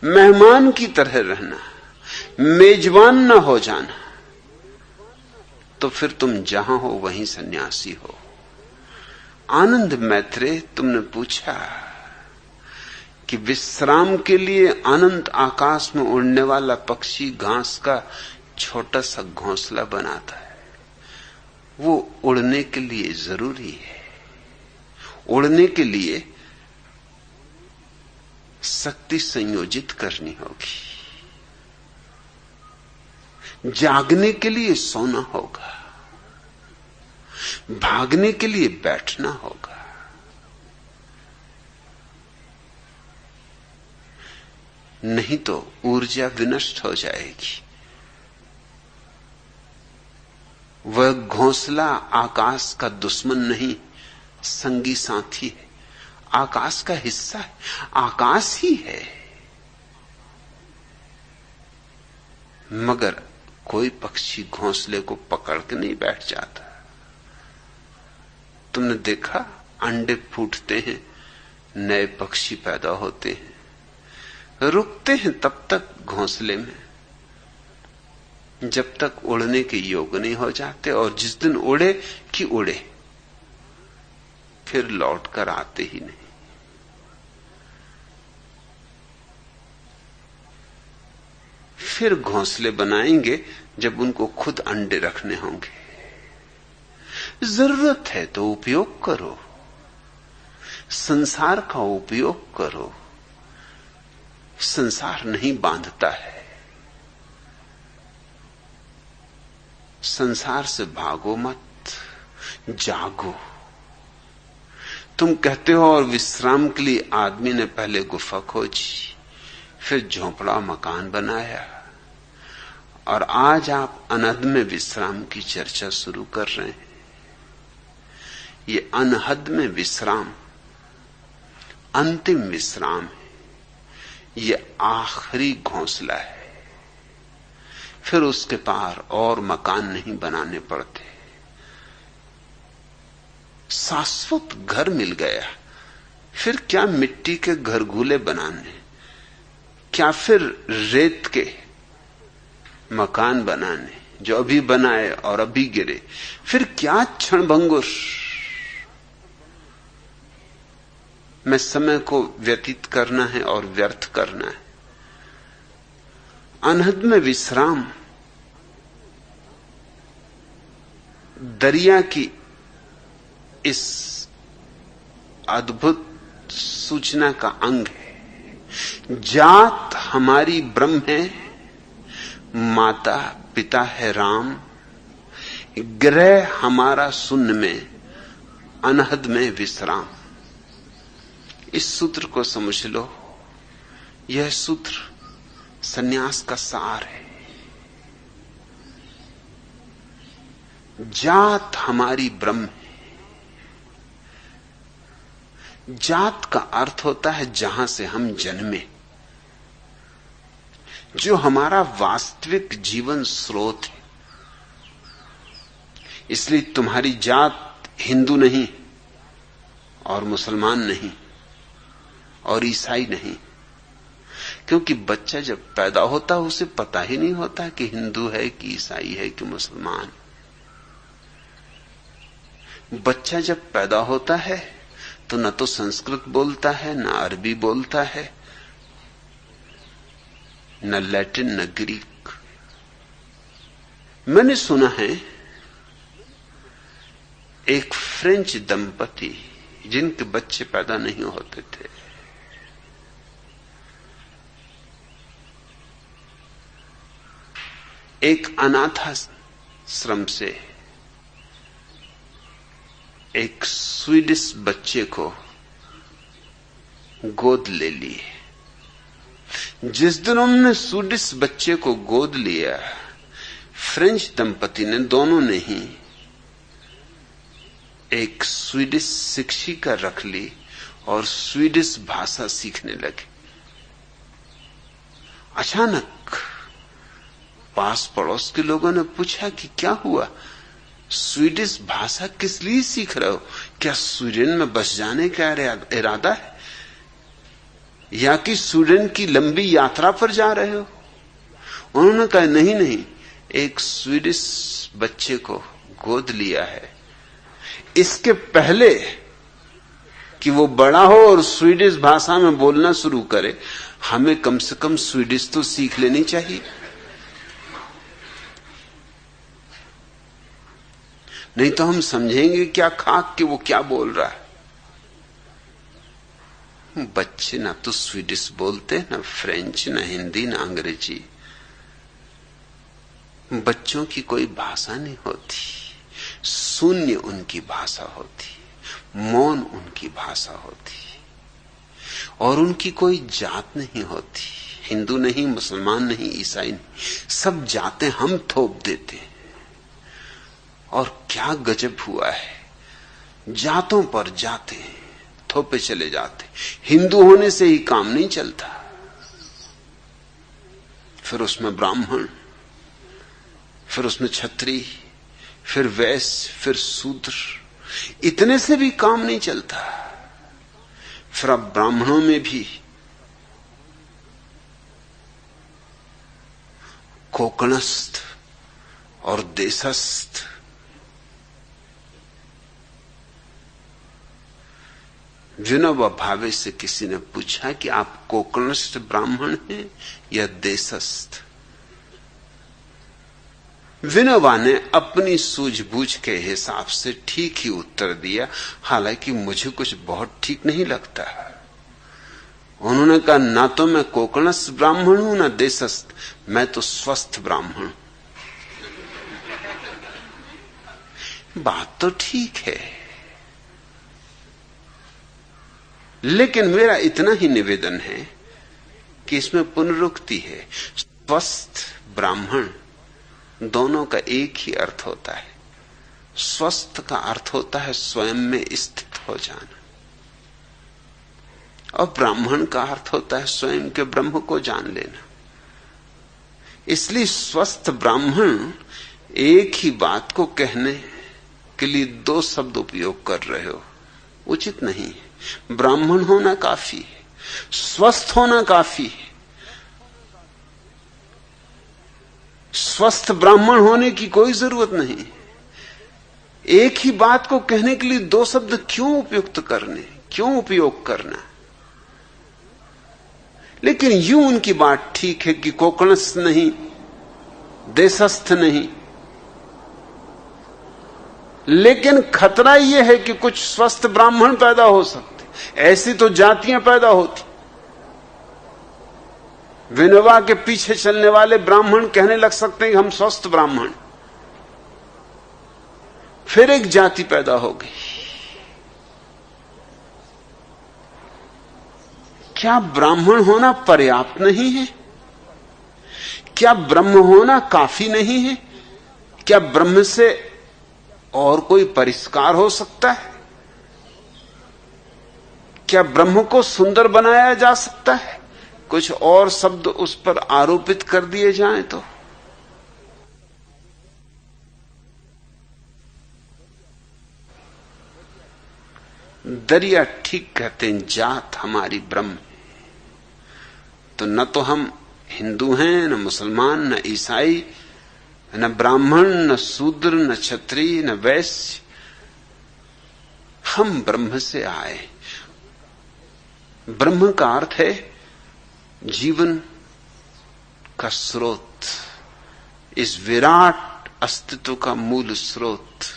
मेहमान की तरह रहना, मेजबान न हो जाना। तो फिर तुम जहां हो वहीं सन्यासी हो। आनंद मैत्रेय, तुमने पूछा कि विश्राम के लिए अनंत आकाश में उड़ने वाला पक्षी घास का छोटा सा घोंसला बनाता है। वो उड़ने के लिए जरूरी है। उड़ने के लिए शक्ति संयोजित करनी होगी, जागने के लिए सोना होगा, भागने के लिए बैठना होगा। नहीं तो ऊर्जा विनष्ट हो जाएगी। वह घोंसला आकाश का दुश्मन नहीं, संगी साथी है, आकाश का हिस्सा है, आकाश ही है। मगर कोई पक्षी घोंसले को पकड़ के नहीं बैठ जाता। तुमने देखा, अंडे फूटते हैं, नए पक्षी पैदा होते हैं, रुकते हैं तब तक घोंसले में जब तक उड़ने के योग नहीं हो जाते, और जिस दिन उड़े कि उड़े, फिर लौट कर आते ही नहीं। फिर घोंसले बनाएंगे जब उनको खुद अंडे रखने होंगे। जरूरत है तो उपयोग करो, संसार का उपयोग करो। संसार नहीं बांधता है। संसार से भागो मत, जागो। तुम कहते हो और विश्राम के लिए आदमी ने पहले गुफा खोजी, फिर झोंपड़ा मकान बनाया, और आज आप अनहद में विश्राम की चर्चा शुरू कर रहे हैं। ये अनहद में विश्राम अंतिम विश्राम है, ये आखिरी घोंसला है। फिर उसके पार और मकान नहीं बनाने पड़ते, शाश्वत घर मिल गया। फिर क्या मिट्टी के घरगुले बनाने, क्या फिर रेत के मकान बनाने जो अभी बनाए और अभी गिरे। फिर क्या क्षणभंगुर में समय को व्यतीत करना है और व्यर्थ करना है। अनहद में विश्राम दरिया की इस अद्भुत सूचना का अंग है। जात हमारी ब्रह्म है, माता पिता है राम, ग्रह हमारा शून्य में, अनहद में विश्राम। इस सूत्र को समझ लो, यह सूत्र सन्यास का सार है। जात हमारी ब्रह्म है। जात का अर्थ होता है जहां से हम जन्मे। जो हमारा वास्तविक जीवन स्रोत है। इसलिए तुम्हारी जात हिंदू नहीं और मुसलमान नहीं और ईसाई नहीं, क्योंकि बच्चा जब पैदा होता है उसे पता ही नहीं होता कि हिंदू है कि ईसाई है कि मुसलमान। बच्चा जब पैदा होता है तो न तो संस्कृत बोलता है, न अरबी बोलता है, न लैटिन, न ग्रीक। मैंने सुना है एक फ्रेंच दंपति जिनके बच्चे पैदा नहीं होते थे, एक अनाथाश्रम से एक स्वीडिश बच्चे को गोद ले लिए। जिस दिन उन्होंने स्वीडिश बच्चे को गोद लिया, फ्रेंच दंपति ने, दोनों ने ही एक स्वीडिश शिक्षिका रख ली और स्वीडिश भाषा सीखने लगे। अचानक पास पड़ोस के लोगों ने पूछा कि क्या हुआ, स्वीडिश भाषा किस लिए सीख रहे हो? क्या स्वीडन में बस जाने का इरादा है या कि स्वीडन की लंबी यात्रा पर जा रहे हो? उन्होंने कहा नहीं नहीं, एक स्वीडिश बच्चे को गोद लिया है। इसके पहले कि वो बड़ा हो और स्वीडिश भाषा में बोलना शुरू करे, हमें कम से कम स्वीडिश तो सीख लेनी चाहिए। नहीं तो हम समझेंगे क्या खाक कि वो क्या बोल रहा है। बच्चे ना तो स्वीडिश बोलते, ना फ्रेंच, ना हिंदी, ना अंग्रेजी। बच्चों की कोई भाषा नहीं होती, शून्य उनकी भाषा होती, मौन उनकी भाषा होती, और उनकी कोई जात नहीं होती। हिंदू नहीं, मुसलमान नहीं, ईसाई नहीं, सब जातें हम थोप देते हैं। और क्या गजब हुआ है, जातों पर जाते थोपे चले जाते। हिंदू होने से ही काम नहीं चलता, फिर उसमें ब्राह्मण, फिर उसमें क्षत्रिय, फिर वैश्य, फिर शूद्र, इतने से भी काम नहीं चलता। फिर अब ब्राह्मणों में भी कोकणस्थ और देशस्थ। विनोबा भावे से किसी ने पूछा कि आप कोकणस्थ ब्राह्मण हैं या देशस्थ? विनोबा ने अपनी सूझबूझ के हिसाब से ठीक ही उत्तर दिया, हालांकि मुझे कुछ बहुत ठीक नहीं लगता। उन्होंने कहा, ना तो मैं कोकणस्थ ब्राह्मण हूं ना देशस्थ, मैं तो स्वस्थ ब्राह्मण। बात तो ठीक है, लेकिन मेरा इतना ही निवेदन है कि इसमें पुनरुक्ति है। स्वस्थ ब्राह्मण दोनों का एक ही अर्थ होता है। स्वस्थ का अर्थ होता है स्वयं में स्थित हो जाना, और ब्राह्मण का अर्थ होता है स्वयं के ब्रह्म को जान लेना। इसलिए स्वस्थ ब्राह्मण एक ही बात को कहने के लिए दो शब्द उपयोग कर रहे हो, उचित नहीं है। ब्राह्मण होना काफी है, स्वस्थ होना काफी है। स्वस्थ ब्राह्मण होने की कोई जरूरत नहीं। एक ही बात को कहने के लिए दो शब्द क्यों उपयुक्त करने, क्यों उपयोग करना? लेकिन यूं उनकी बात ठीक है कि कोकणस्थ नहीं, देशस्थ नहीं। लेकिन खतरा यह है कि कुछ स्वस्थ ब्राह्मण पैदा हो सकते, ऐसी तो जातियां पैदा होती। विनोबा के पीछे चलने वाले ब्राह्मण कहने लग सकते हैं कि हम स्वस्थ ब्राह्मण, फिर एक जाति पैदा हो गई। क्या ब्राह्मण होना पर्याप्त नहीं है? क्या ब्रह्म होना काफी नहीं है? क्या ब्रह्म से और कोई परिष्कार हो सकता है? क्या ब्रह्म को सुंदर बनाया जा सकता है? कुछ और शब्द उस पर आरोपित कर दिए जाएं तो दरिया ठीक कहते हैं, जात हमारी ब्रह्म। तो न तो हम हिंदू हैं, न मुसलमान, न ईसाई, न ब्राह्मण, न शूद्र, न क्षत्रिय, न वैश्य। हम ब्रह्म से आए। ब्रह्म का अर्थ है जीवन का स्रोत, इस विराट अस्तित्व का मूल स्रोत।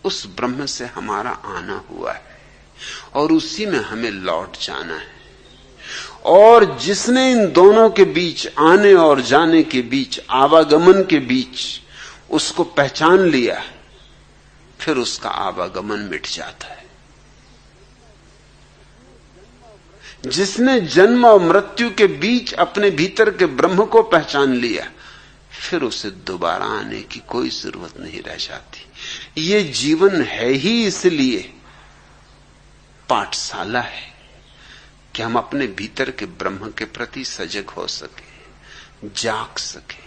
उस ब्रह्म से हमारा आना हुआ है और उसी में हमें लौट जाना है। और जिसने इन दोनों के बीच, आने और जाने के बीच, आवागमन के बीच उसको पहचान लिया, फिर उसका आवागमन मिट जाता है। जिसने जन्म और मृत्यु के बीच अपने भीतर के ब्रह्म को पहचान लिया, फिर उसे दोबारा आने की कोई जरूरत नहीं रह जाती। ये जीवन है ही इसलिए पाठशाला है कि हम अपने भीतर के ब्रह्म के प्रति सजग हो सके, जाग सके,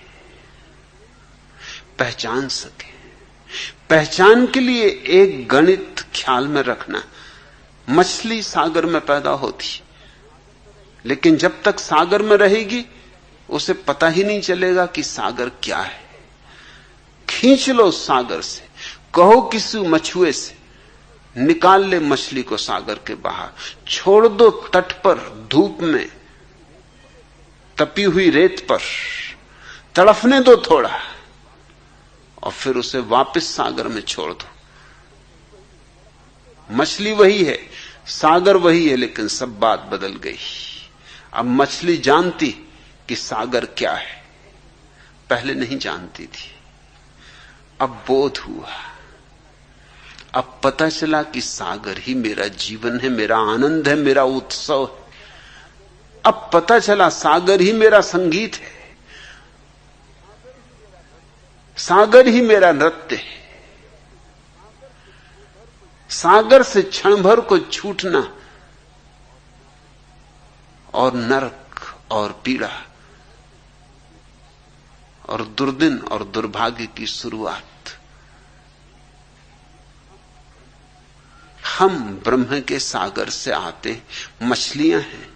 पहचान सके। पहचान के लिए एक गणित ख्याल में रखना। मछली सागर में पैदा होती, लेकिन जब तक सागर में रहेगी उसे पता ही नहीं चलेगा कि सागर क्या है। खींच लो सागर से, कहो किसी मछुए से निकाल ले मछली को सागर के बाहर, छोड़ दो तट पर, धूप में, तपी हुई रेत पर, तड़फने दो थोड़ा, और फिर उसे वापस सागर में छोड़ दो। मछली वही है, सागर वही है, लेकिन सब बात बदल गई। अब मछली जानती कि सागर क्या है, पहले नहीं जानती थी। अब बोध हुआ, अब पता चला कि सागर ही मेरा जीवन है, मेरा आनंद है, मेरा उत्सव है। अब पता चला सागर ही मेरा संगीत है, सागर ही मेरा नृत्य है। सागर से क्षण भर को छूटना और नरक और पीड़ा और दुर्दिन और दुर्भाग्य की शुरुआत। हम ब्रह्म के सागर से आते मछलियां हैं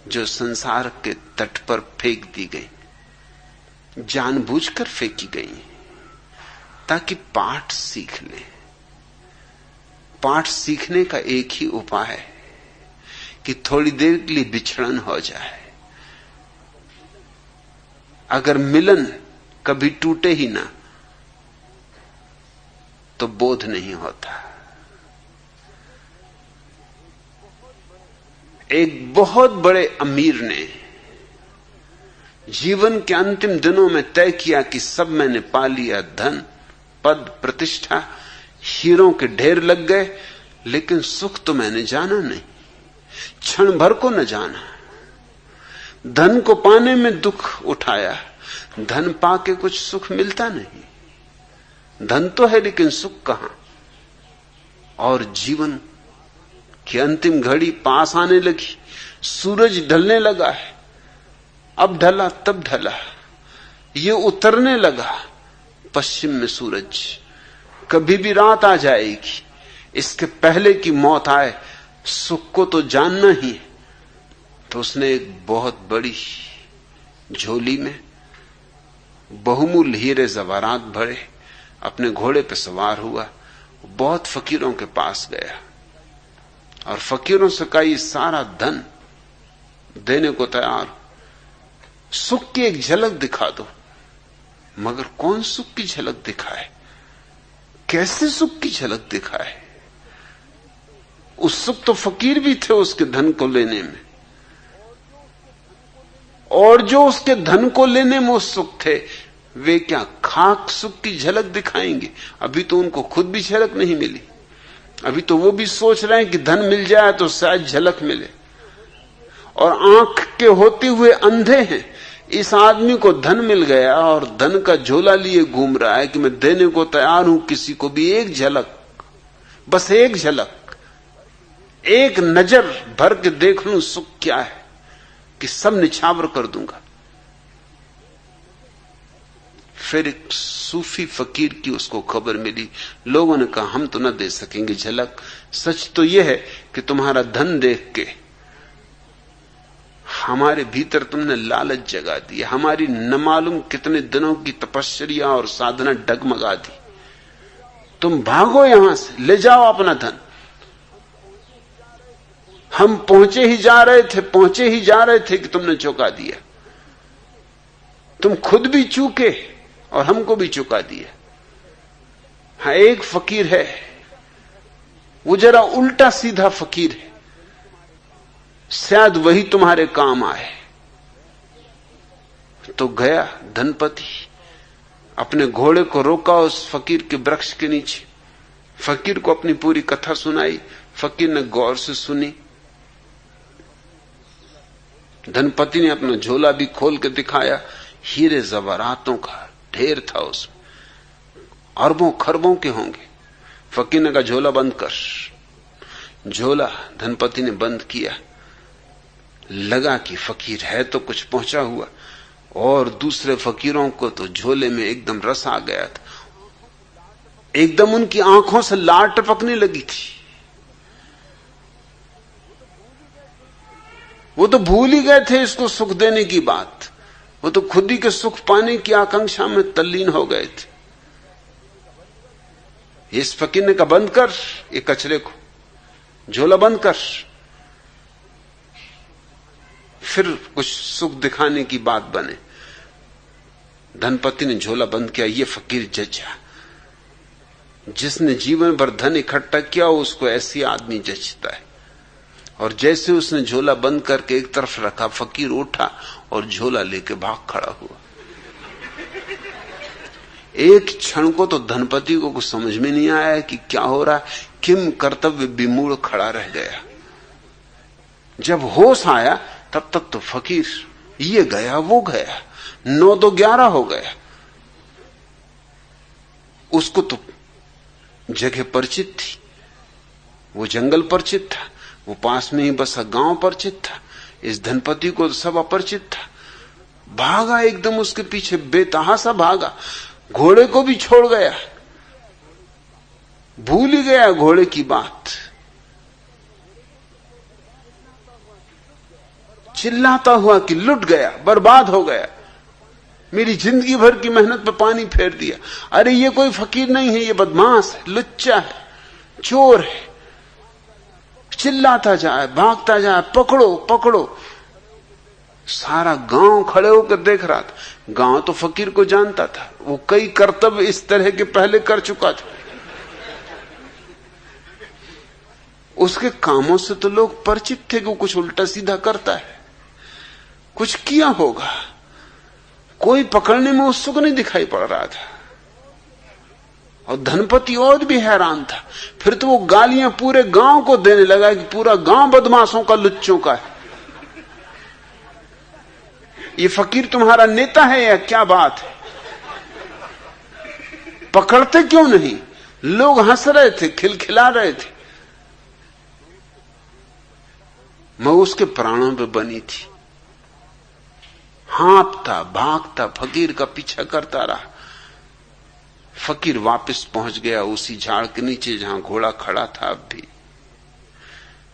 जो संसार के तट पर फेंक दी गई, जानबूझकर फेंकी गई ताकि पाठ सीख लें। पाठ सीखने का एक ही उपाय है कि थोड़ी देर के लिए बिछड़न हो जाए। अगर मिलन कभी टूटे ही ना तो बोध नहीं होता। एक बहुत बड़े अमीर ने जीवन के अंतिम दिनों में तय किया कि सब मैंने पा लिया, धन, पद, प्रतिष्ठा, हीरों के ढेर लग गए, लेकिन सुख तो मैंने जाना नहीं, क्षण भर को न जाना। धन को पाने में दुख उठाया, धन पाके कुछ सुख मिलता नहीं। धन तो है लेकिन सुख कहां। और जीवन की अंतिम घड़ी पास आने लगी, सूरज ढलने लगा है। अब ढला तब ढला, ये उतरने लगा पश्चिम में सूरज, कभी भी रात आ जाएगी। इसके पहले की मौत आए, सुख को तो जानना ही है। तो उसने एक बहुत बड़ी झोली में बहुमूल्य हीरे जवारात भरे, अपने घोड़े पे सवार हुआ, बहुत फकीरों के पास गया और फकीरों से कहा, ये सारा धन देने को तैयार, सुख की एक झलक दिखा दो। मगर कौन सुख की झलक दिखाए, कैसे सुख की झलक दिखाए? उत्सुक तो फकीर भी थे उसके धन को लेने में, और जो उसके धन को लेने में उत्सुक थे वे क्या खाक सुख की झलक दिखाएंगे? अभी तो उनको खुद भी झलक नहीं मिली। अभी तो वो भी सोच रहे हैं कि धन मिल जाए तो शायद झलक मिले, और आंख के होते हुए अंधे हैं। इस आदमी को धन मिल गया और धन का झोला लिए घूम रहा है कि मैं देने को तैयार हूं किसी को भी एक झलक, बस एक झलक, एक नजर भर के देख लूं सुख क्या है कि सब निछावर कर दूंगा। फिर एक सूफी फकीर की उसको खबर मिली। लोगों ने कहा हम तो न दे सकेंगे झलक। सच तो यह है कि तुम्हारा धन देख के हमारे भीतर तुमने लालच जगा दी, हमारी न मालूम कितने दिनों की तपस्या और साधना डगमगा दी। तुम भागो यहां से, ले जाओ अपना धन। हम पहुंचे ही जा रहे थे कि तुमने चुका दिया। तुम खुद भी चूके और हमको भी चुका दिया। हाँ, एक फकीर है, वो जरा उल्टा सीधा फकीर है, शायद वही तुम्हारे काम आए। तो गया धनपति, अपने घोड़े को रोका उस फकीर के वृक्ष के नीचे, फकीर को अपनी पूरी कथा सुनाई। फकीर ने गौर से सुनी। धनपति ने अपना झोला भी खोल के दिखाया। हीरे जवारातों का ढेर था उसमें, अरबों खरबों के होंगे। फकीर ने कहा झोला बंद कर। झोला धनपति ने बंद किया। लगा कि फकीर है तो कुछ पहुंचा हुआ, और दूसरे फकीरों को तो झोले में एकदम रस आ गया था। एकदम उनकी आंखों से लार टपकने लगी थी। वो तो भूल ही गए थे इसको सुख देने की बात। वो तो खुद ही के सुख पाने की आकांक्षा में तल्लीन हो गए थे। इस फकीर ने कहा बंद कर ये कचरे को, झोला बंद कर। फिर कुछ सुख दिखाने की बात बने। धनपति ने झोला बंद किया। ये फकीर जचा, जिसने जीवन भर धन इकट्ठा किया उसको ऐसी आदमी जचता है। और जैसे उसने झोला बंद करके एक तरफ रखा, फकीर उठा और झोला लेके भाग खड़ा हुआ। एक क्षण को तो धनपति को कुछ समझ में नहीं आया कि क्या हो रहा है। किम कर्तव्य विमूढ़ खड़ा रह गया। जब होश आया तब तक तो फकीर ये गया वो गया, 9 तो 11 हो गया। उसको तो जगह परिचित थी, वो जंगल परिचित था, वो पास में ही बसा गांव परिचित था। इस धनपति को तो सब अपरिचित था। भागा एकदम उसके पीछे, बेतहासा भागा, घोड़े को भी छोड़ गया, भूल ही गया घोड़े की बात। चिल्लाता हुआ कि लुट गया, बर्बाद हो गया, मेरी जिंदगी भर की मेहनत पे पानी फेर दिया। अरे ये कोई फकीर नहीं है, ये बदमाश है, लुच्चा है, चोर है। चिल्लाता जाए, भागता जाए, पकड़ो पकड़ो। सारा गांव खड़े होकर देख रहा था। गांव तो फकीर को जानता था, वो कई कर्तव्य इस तरह के पहले कर चुका था। उसके कामों से तो लोग परिचित थे कि वो कुछ उल्टा सीधा करता है, कुछ किया होगा। कोई पकड़ने में उत्सुक नहीं दिखाई पड़ रहा था। और धनपति और भी हैरान था। फिर तो वो गालियां पूरे गांव को देने लगा कि पूरा गांव बदमाशों का, लुच्चों का है। ये फकीर तुम्हारा नेता है या क्या बात है? पकड़ते क्यों नहीं? लोग हंस रहे थे, खिलखिला रहे थे। मैं उसके प्राणों पे बनी थी। हाँपता भागता फकीर का पीछा करता रहा। फकीर वापस पहुंच गया उसी झाड़ के नीचे जहां घोड़ा खड़ा था। अब भी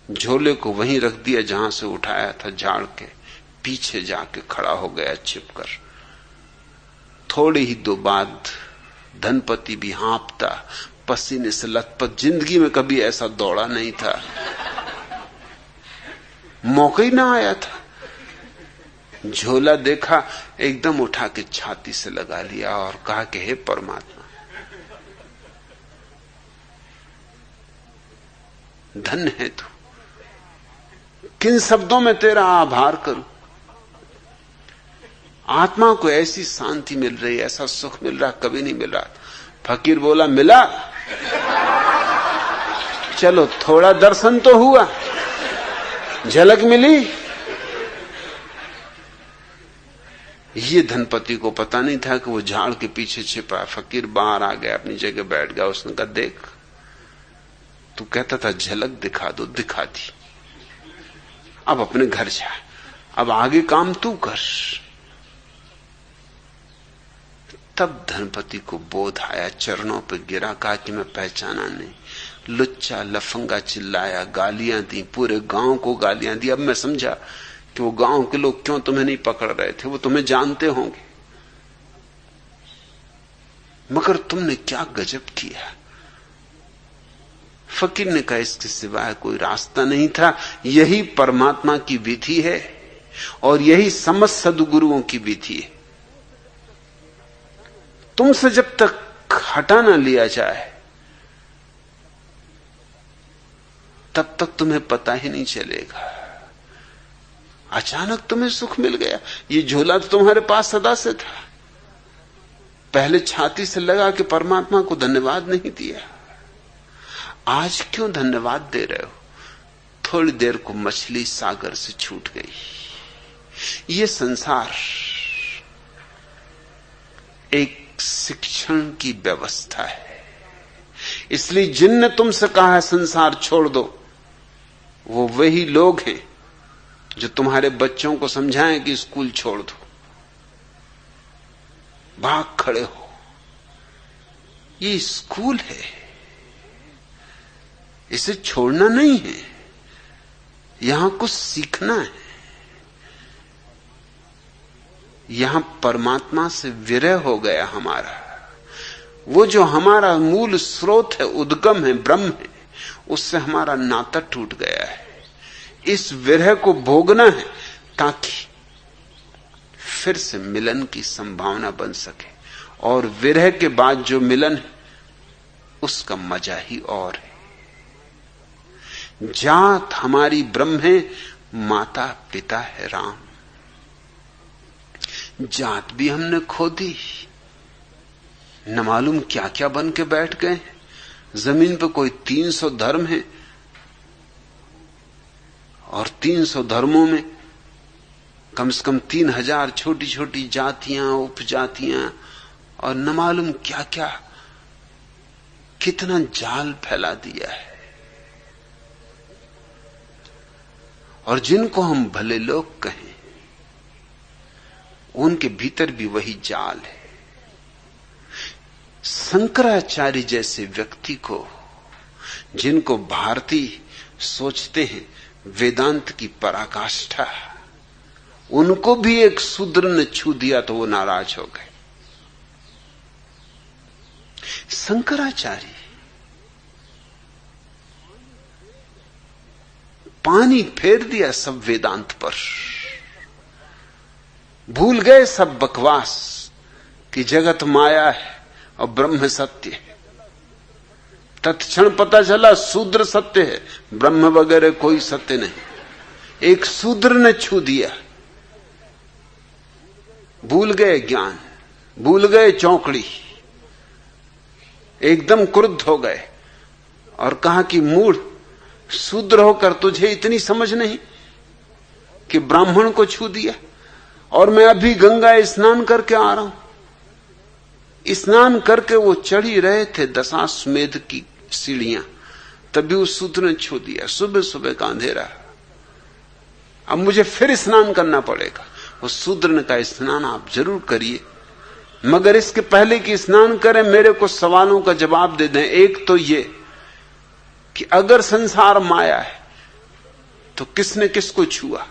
झोले को वहीं रख दिया जहां से उठाया था, झाड़ के पीछे जाके खड़ा हो गया छिपकर। थोड़ी ही दो बाद धनपति भी हाँपता, पसीने से लथपथ, जिंदगी में कभी ऐसा दौड़ा नहीं था, मौका ही ना आया था। झोला देखा, एकदम उठा के छाती से लगा लिया और कहा कि हे परमात्मा, धन्य है तू। किन शब्दों में तेरा आभार करूं। आत्मा को ऐसी शांति मिल रही, ऐसा सुख मिल रहा, कभी नहीं मिल रहा। फकीर बोला मिला, चलो थोड़ा दर्शन तो हुआ, झलक मिली। ये धनपति को पता नहीं था कि वो झाड़ के पीछे छिपा। फकीर बाहर आ गया, अपनी जगह बैठ गया। उसने कहा देख, तू कहता था झलक दिखा दो, दिखा दी। अब अपने घर जा, अब आगे काम तू कर। तब धनपति को बोध आया, चरणों पर गिरा, कहा कि मैं पहचाना नहीं। लुच्चा लफंगा चिल्लाया, गालियां दी, पूरे गांव को गालियां दी। अब मैं समझा कि वो गांव के लोग क्यों तुम्हें नहीं पकड़ रहे थे, वो तुम्हें जानते होंगे, मगर तुमने क्या गजब किया। फकीर ने कहा, इसके सिवाय कोई रास्ता नहीं था। यही परमात्मा की विधि है और यही समस्त सद्गुरुओं की विधि है। तुमसे जब तक हटा ना लिया जाए तब तक तुम्हें पता ही नहीं चलेगा। अचानक तुम्हें सुख मिल गया। ये झोला तो तुम्हारे पास सदा से था। पहले छाती से लगा कि परमात्मा को धन्यवाद नहीं दिया, आज क्यों धन्यवाद दे रहे हो? थोड़ी देर को मछली सागर से छूट गई। ये संसार एक शिक्षण की व्यवस्था है। इसलिए जिनने तुमसे कहा है संसार छोड़ दो, वो वही लोग हैं जो तुम्हारे बच्चों को समझाएं कि स्कूल छोड़ दो। भाग खड़े हो, ये स्कूल है, इसे छोड़ना नहीं है, यहां कुछ सीखना है। यहां परमात्मा से विरह हो गया हमारा। वो जो हमारा मूल स्रोत है, उद्गम है, ब्रह्म है, उससे हमारा नाता टूट गया है। इस विरह को भोगना है ताकि फिर से मिलन की संभावना बन सके। और विरह के बाद जो मिलन है उसका मजा ही और है। जात हमारी ब्रह्म है, माता पिता है राम। जात भी हमने खो दी, न मालूम क्या क्या बन के बैठ गए। जमीन पर कोई 300 धर्म है और 300 धर्मों में कम से कम 3000 छोटी छोटी जातियां, उपजातियां और न मालूम क्या क्या, कितना जाल फैला दिया है। और जिनको हम भले लोग कहें, उनके भीतर भी वही जाल है। शंकराचार्य जैसे व्यक्ति को, जिनको भारतीय सोचते हैं वेदांत की पराकाष्ठा, उनको भी एक शूद्र ने छू दिया तो वो नाराज हो गए। शंकराचार्य पानी फेर दिया सब वेदांत पर। भूल गए सब बकवास कि जगत माया है और ब्रह्म सत्य है। तत्क्षण पता चला शूद्र सत्य है, ब्रह्म वगैरह कोई सत्य नहीं। एक शूद्र ने छू दिया। भूल गए ज्ञान, भूल गए चौकड़ी, एकदम क्रुद्ध हो गए और कहा कि मूढ़, शूद्र होकर तुझे इतनी समझ नहीं कि ब्राह्मण को छू दिया। और मैं अभी गंगा स्नान करके आ रहा हूं। स्नान करके वो चढ़ी रहे थे दशाश्वमेध की सीढ़ियां, तभी उस शूद्र ने छू दिया। सुबह सुबह का अंधेरा, अब मुझे फिर स्नान करना पड़ेगा। उस शूद्र ने कहा, स्नान आप जरूर करिए, मगर इसके पहले कि स्नान करें मेरे को सवालों का जवाब दे दें। एक तो ये कि अगर संसार माया है तो किसने किसको छुआ?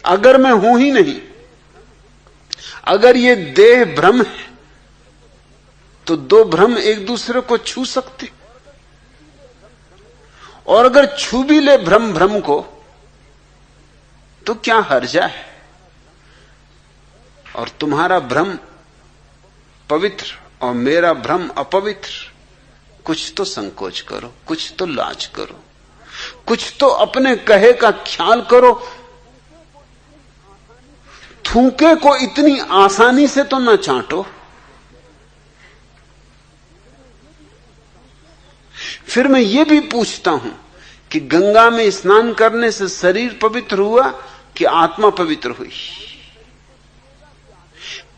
अगर मैं हूं ही नहीं, अगर ये देह भ्रम है तो दो भ्रम एक दूसरे को छू सकते, और अगर छू भी ले भ्रम भ्रम को तो क्या हर्जा है? और तुम्हारा भ्रम पवित्र और मेरा भ्रम अपवित्र। कुछ तो संकोच करो, कुछ तो लाज करो, कुछ तो अपने कहे का ख्याल करो। थूके को इतनी आसानी से तो ना चाटो। फिर मैं ये भी पूछता हूं कि गंगा में स्नान करने से शरीर पवित्र हुआ कि आत्मा पवित्र हुई?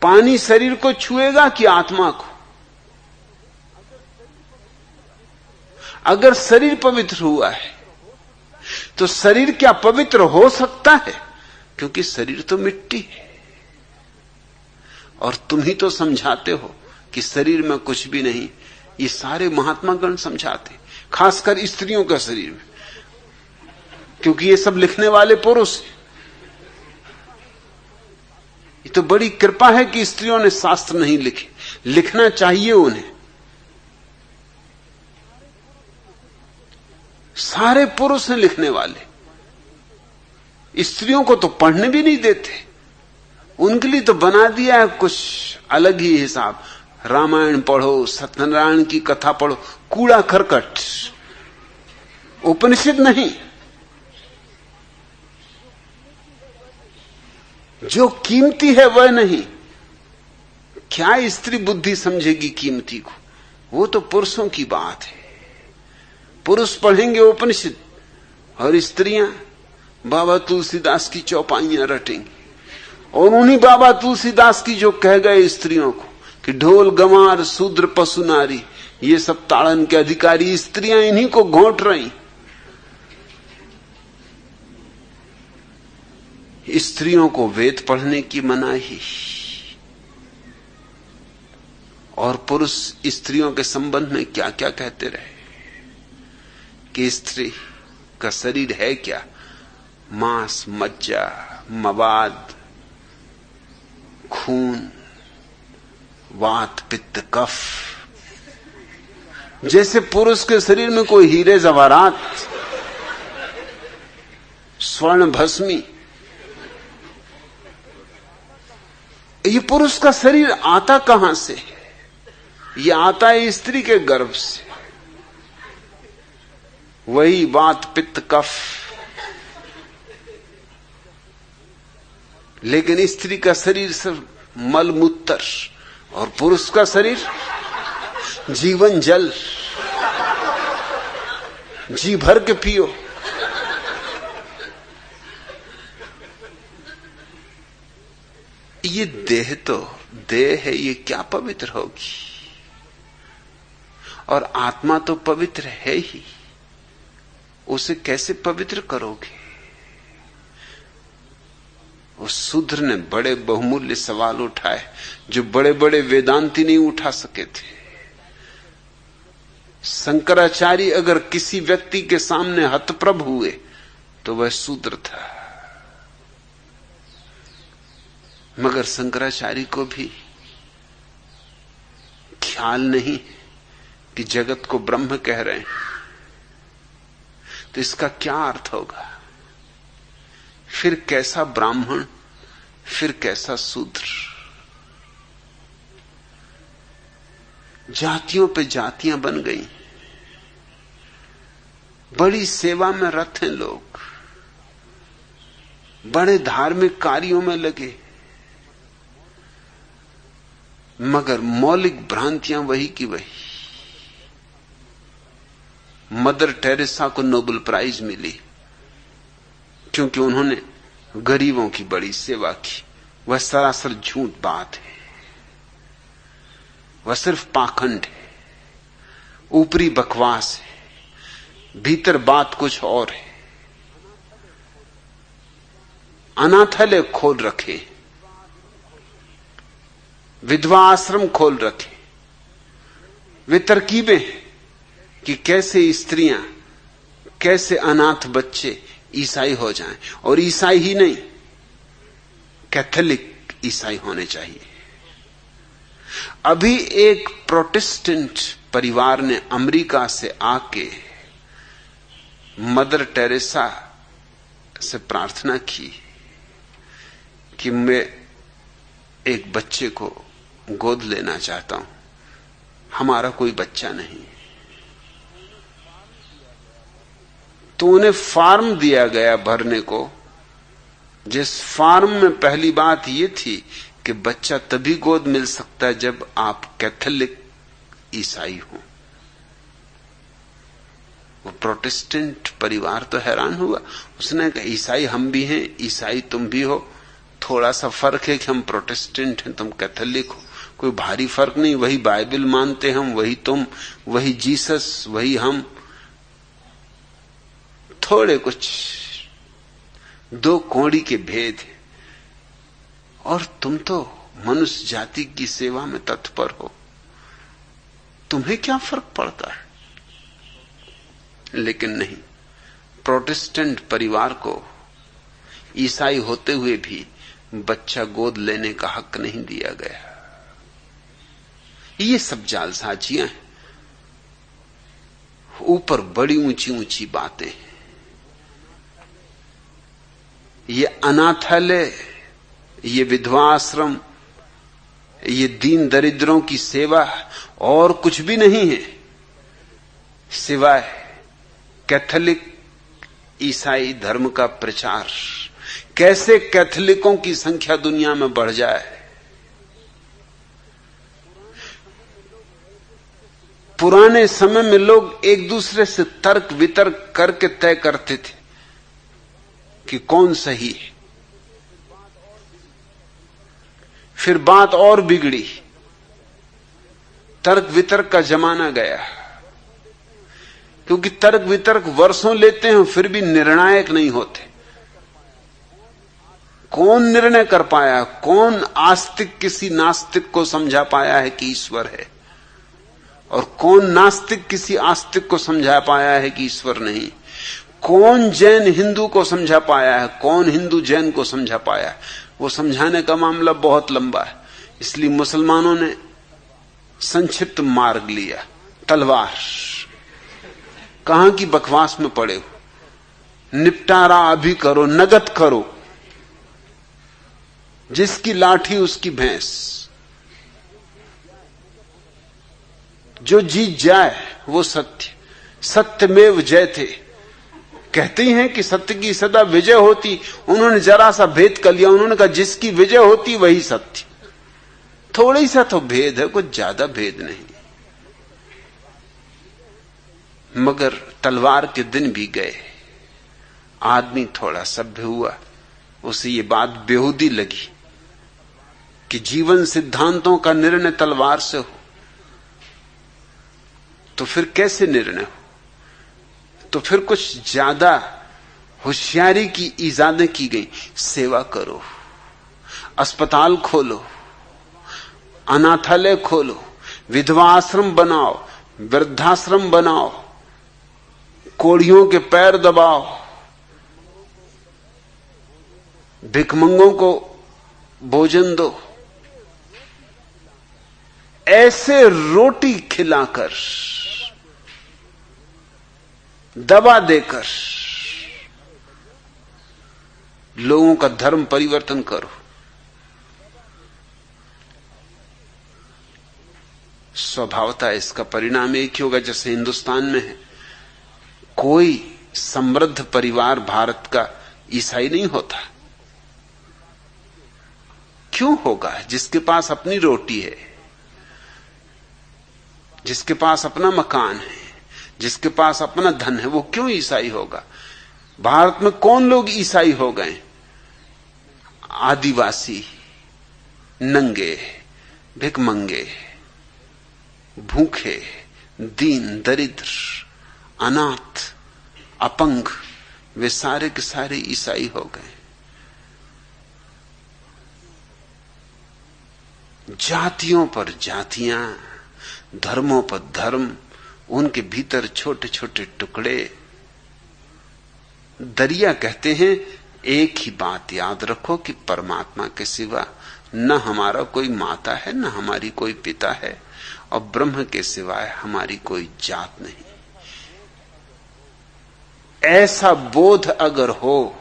पानी शरीर को छुएगा कि आत्मा को? अगर शरीर पवित्र हुआ है तो शरीर क्या पवित्र हो सकता है? क्योंकि शरीर तो मिट्टी है और तुम ही तो समझाते हो कि शरीर में कुछ भी नहीं। ये सारे महात्मा गण समझाते, खासकर स्त्रियों का शरीर में, क्योंकि ये सब लिखने वाले पुरुष हैं। ये तो बड़ी कृपा है कि स्त्रियों ने शास्त्र नहीं लिखे, लिखना चाहिए उन्हें। सारे पुरुष हैं लिखने वाले, स्त्रियों को तो पढ़ने भी नहीं देते। उनके लिए तो बना दिया है कुछ अलग ही हिसाब। रामायण पढ़ो, सत्यनारायण की कथा पढ़ो, कूड़ा करकट, उपनिषद नहीं। जो कीमती है वह नहीं। क्या स्त्री बुद्धि समझेगी कीमती को? वो तो पुरुषों की बात है। पुरुष पढ़ेंगे उपनिषद और स्त्रियां बाबा तुलसीदास की चौपाइयां रटेंगी। और उन्हीं बाबा तुलसीदास की जो कह गए स्त्रियों को कि ढोल गंवार शूद्र पशु नारी, ये सब ताड़न के अधिकारी स्त्रियां इन्हीं को घोंट रही। स्त्रियों को वेद पढ़ने की मनाही और पुरुष स्त्रियों के संबंध में क्या क्या कहते रहे कि स्त्री का शरीर है क्या? मांस, मज्जा, मवाद, खून, वात, पित्त, कफ। जैसे पुरुष के शरीर में कोई हीरे जवाहरात, स्वर्ण भस्मी। ये पुरुष का शरीर आता कहां से? ये आता है स्त्री के गर्भ से। वही वात, पित्त, कफ। लेकिन स्त्री का शरीर सिर्फ मलमूत्र और पुरुष का शरीर जीवन जल। जी भर के पियो। ये देह तो देह है, ये क्या पवित्र होगी? और आत्मा तो पवित्र है ही, उसे कैसे पवित्र करोगे? उस शूद्र ने बड़े बहुमूल्य सवाल उठाए जो बड़े बड़े वेदांती नहीं उठा सके थे। शंकराचार्य अगर किसी व्यक्ति के सामने हतप्रभ हुए तो वह शूद्र था। मगर शंकराचार्य को भी ख्याल नहीं कि जगत को ब्रह्म कह रहे हैं, तो इसका क्या अर्थ होगा? फिर कैसा ब्राह्मण, फिर कैसा शूद्र? जातियों पे जातियां बन गई। बड़ी सेवा में रत हैं लोग, बड़े धार्मिक कार्यों में लगे, मगर मौलिक भ्रांतियां वही की वही। मदर टेरेसा को नोबेल प्राइज मिली क्योंकि उन्होंने गरीबों की बड़ी सेवा की। वह सरासर झूठ बात है, वह सिर्फ पाखंड है, ऊपरी बकवास है, भीतर बात कुछ और है। अनाथालय खोल रखे, विधवा आश्रम खोल रखे, वे तरकीबें हैं कि कैसे स्त्रियां, कैसे अनाथ बच्चे ईसाई हो जाएं। और ईसाई ही नहीं, कैथोलिक ईसाई होने चाहिए। अभी एक प्रोटेस्टेंट परिवार ने अमेरिका से आके मदर टेरेसा से प्रार्थना की कि मैं एक बच्चे को गोद लेना चाहता हूं, हमारा कोई बच्चा नहीं। तो उन्हें फॉर्म दिया गया भरने को, जिस फॉर्म में पहली बात यह थी कि बच्चा तभी गोद मिल सकता है जब आप कैथोलिक ईसाई हो। वो प्रोटेस्टेंट परिवार तो हैरान हुआ। उसने कहा ईसाई हम भी हैं, ईसाई तुम भी हो, थोड़ा सा फर्क है कि हम प्रोटेस्टेंट हैं, तुम कैथोलिक हो। कोई भारी फर्क नहीं, वही बाइबल मानते हम, वही तुम, वही जीसस, वही हम, थोड़े कुछ 2 कौड़ी के भेद हैं, और तुम तो मनुष्य जाति की सेवा में तत्पर हो, तुम्हें क्या फर्क पड़ता है? लेकिन नहीं, प्रोटेस्टेंट परिवार को ईसाई होते हुए भी बच्चा गोद लेने का हक नहीं दिया गया। ये सब जालसाजियां हैं, ऊपर बड़ी ऊंची ऊंची बातें, ये अनाथालय, ये विधवा आश्रम, ये दीन दरिद्रों की सेवा और कुछ भी नहीं है सिवाय कैथोलिक ईसाई धर्म का प्रचार। कैसे कैथोलिकों की संख्या दुनिया में बढ़ जाए। पुराने समय में लोग एक दूसरे से तर्क वितर्क करके तय करते थे कि कौन सही है। फिर बात और बिगड़ी, तर्क वितर्क का जमाना गया, क्योंकि तर्क वितर्क वर्षों लेते हैं फिर भी निर्णायक नहीं होते। कौन निर्णय कर पाया, कौन आस्तिक किसी नास्तिक को समझा पाया है कि ईश्वर है, और कौन नास्तिक किसी आस्तिक को समझा पाया है कि ईश्वर नहीं। कौन जैन हिंदू को समझा पाया है, कौन हिंदू जैन को समझा पाया है। वो समझाने का मामला बहुत लंबा है, इसलिए मुसलमानों ने संक्षिप्त मार्ग लिया, तलवार। कहां की बकवास में पड़े हो, निपटारा अभी करो, नगद करो, जिसकी लाठी उसकी भैंस, जो जीत जाए वो सत्य, सत्यमेव जयते। कहते ही हैं कि सत्य की सदा विजय होती। उन्होंने जरा सा भेद कर लिया, उन्होंने कहा जिसकी विजय होती वही सत्य। थोड़ी सा तो भेद है, कुछ ज्यादा भेद नहीं। मगर तलवार के दिन भी गए, आदमी थोड़ा सभ्य हुआ, उसे ये बात बेहूदी लगी कि जीवन सिद्धांतों का निर्णय तलवार से हो, तो फिर कैसे निर्णय हो? तो फिर कुछ ज्यादा होशियारी की इजादें की गई। सेवा करो, अस्पताल खोलो, अनाथालय खोलो, विधवा आश्रम बनाओ, वृद्धाश्रम बनाओ, कोढ़ियों के पैर दबाओ, भिखमंगों को भोजन दो। ऐसे रोटी खिलाकर, दवा देकर लोगों का धर्म परिवर्तन करो। स्वभावतः इसका परिणाम एक ही होगा, जैसे हिंदुस्तान में है, कोई समृद्ध परिवार भारत का ईसाई नहीं होता। क्यों होगा? जिसके पास अपनी रोटी है, जिसके पास अपना मकान है, जिसके पास अपना धन है, वो क्यों ईसाई होगा? भारत में कौन लोग ईसाई हो गए? आदिवासी, नंगे, भिखमंगे, भूखे, दीन दरिद्र, अनाथ, अपंग, वे सारे के सारे ईसाई हो गए। जातियों पर जातियां, धर्मों पर धर्म, उनके भीतर छोटे छोटे टुकड़े। दरिया कहते हैं एक ही बात याद रखो कि परमात्मा के सिवा न हमारा कोई माता है, न हमारी कोई पिता है, और ब्रह्म के सिवाय हमारी कोई जात नहीं। ऐसा बोध अगर हो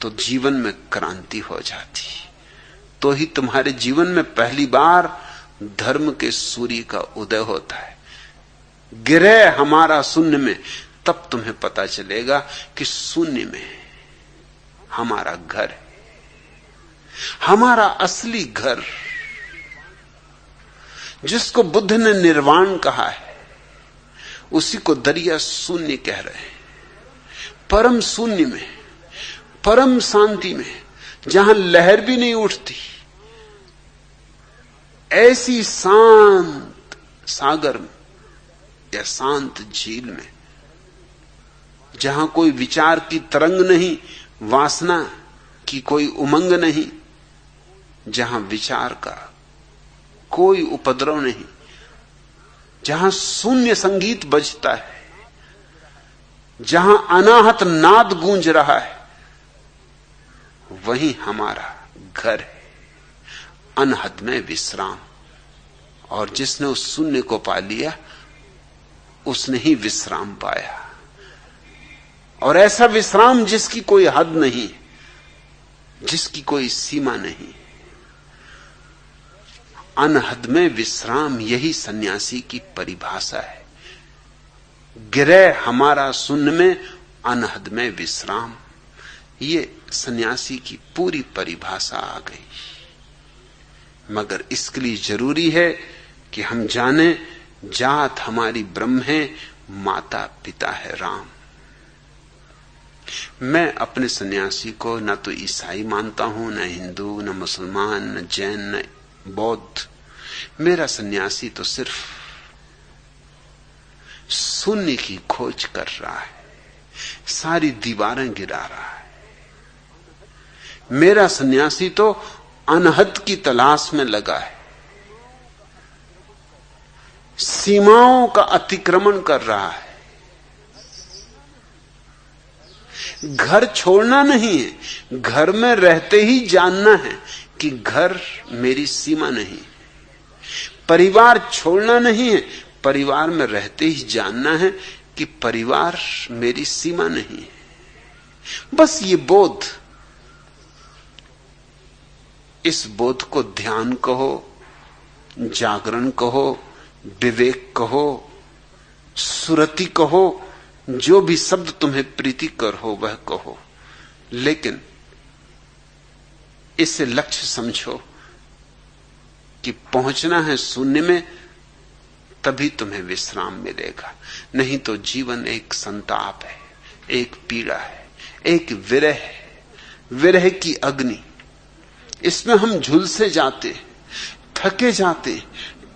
तो जीवन में क्रांति हो जाती, तो ही तुम्हारे जीवन में पहली बार धर्म के सूर्य का उदय होता है। गिरे हमारा शून्य में, तब तुम्हें पता चलेगा कि शून्य में हमारा घर है, हमारा असली घर, जिसको बुद्ध ने निर्वाण कहा है, उसी को दरिया शून्य कह रहे हैं। परम शून्य में, परम शांति में, जहां लहर भी नहीं उठती, ऐसी शांत सागर में या शांत झील में जहां कोई विचार की तरंग नहीं, वासना की कोई उमंग नहीं, जहां विचार का कोई उपद्रव नहीं, जहां शून्य संगीत बजता है, जहां अनाहत नाद गूंज रहा है, वही हमारा घर है, अनहद में विश्राम। और जिसने उस शून्य को पा लिया उसने ही विश्राम पाया। और ऐसा विश्राम जिसकी कोई हद नहीं, जिसकी कोई सीमा नहीं। अनहद में विश्राम, यही सन्यासी की परिभाषा है। गिरह हमारा शून्य में, अनहद में विश्राम, ये सन्यासी की पूरी परिभाषा आ गई। मगर इसके लिए जरूरी है कि हम जाने जात हमारी ब्रह्म है, माता पिता है राम। मैं अपने सन्यासी को न तो ईसाई मानता हूं, न हिंदू, न मुसलमान, न जैन, न बौद्ध। मेरा सन्यासी तो सिर्फ शून्य की खोज कर रहा है, सारी दीवारें गिरा रहा है। मेरा सन्यासी तो अनहद की तलाश में लगा है, सीमाओं का अतिक्रमण कर रहा है। घर छोड़ना नहीं है, घर में रहते ही जानना है कि घर मेरी सीमा नहीं। परिवार छोड़ना नहीं है, परिवार में रहते ही जानना है कि परिवार मेरी सीमा नहीं है। बस ये बोध, इस बोध को ध्यान कहो, जागरण कहो, विवेक कहो, सुरति कहो, जो भी शब्द तुम्हें प्रीतिकर हो वह कहो, लेकिन इसे लक्ष्य समझो कि पहुंचना है शून्य में, तभी तुम्हें विश्राम मिलेगा। नहीं तो जीवन एक संताप है, एक पीड़ा है, एक विरह है, विरह की अग्नि। इसमें हम झुलसे जाते, थके जाते,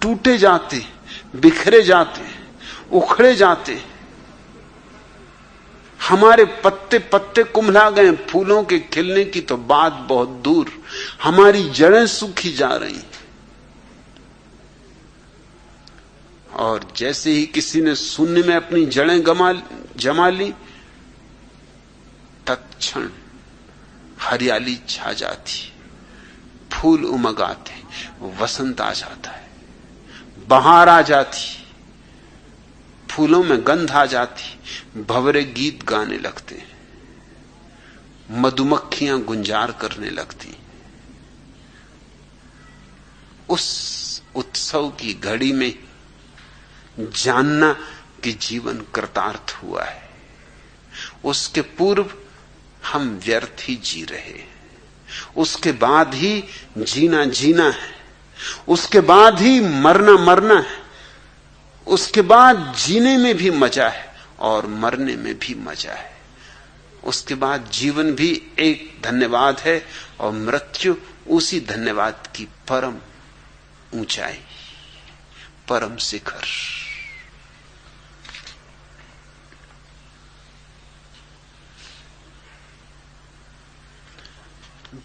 टूटे जाते, बिखरे जाते, उखड़े जाते। हमारे पत्ते पत्ते कुम्हला गए, फूलों के खिलने की तो बात बहुत दूर, हमारी जड़ें सूखी जा रही। और जैसे ही किसी ने शून्य में अपनी जड़ें जमा ली, तत्क्षण हरियाली छा जाती, फूल उमग आते, वसंत आ जाता है, बहार आ जाती, फूलों में गंध आ जाती, भंवरे गीत गाने लगते, मधुमक्खियां गुंजार करने लगती। उस उत्सव की घड़ी में जानना कि जीवन कृतार्थ हुआ है। उसके पूर्व हम व्यर्थ ही जी रहे हैं, उसके बाद ही जीना जीना है, उसके बाद ही मरना मरना है, उसके बाद जीने में भी मजा है और मरने में भी मजा है। उसके बाद जीवन भी एक धन्यवाद है और मृत्यु उसी धन्यवाद की परम ऊंचाई, परम शिखर।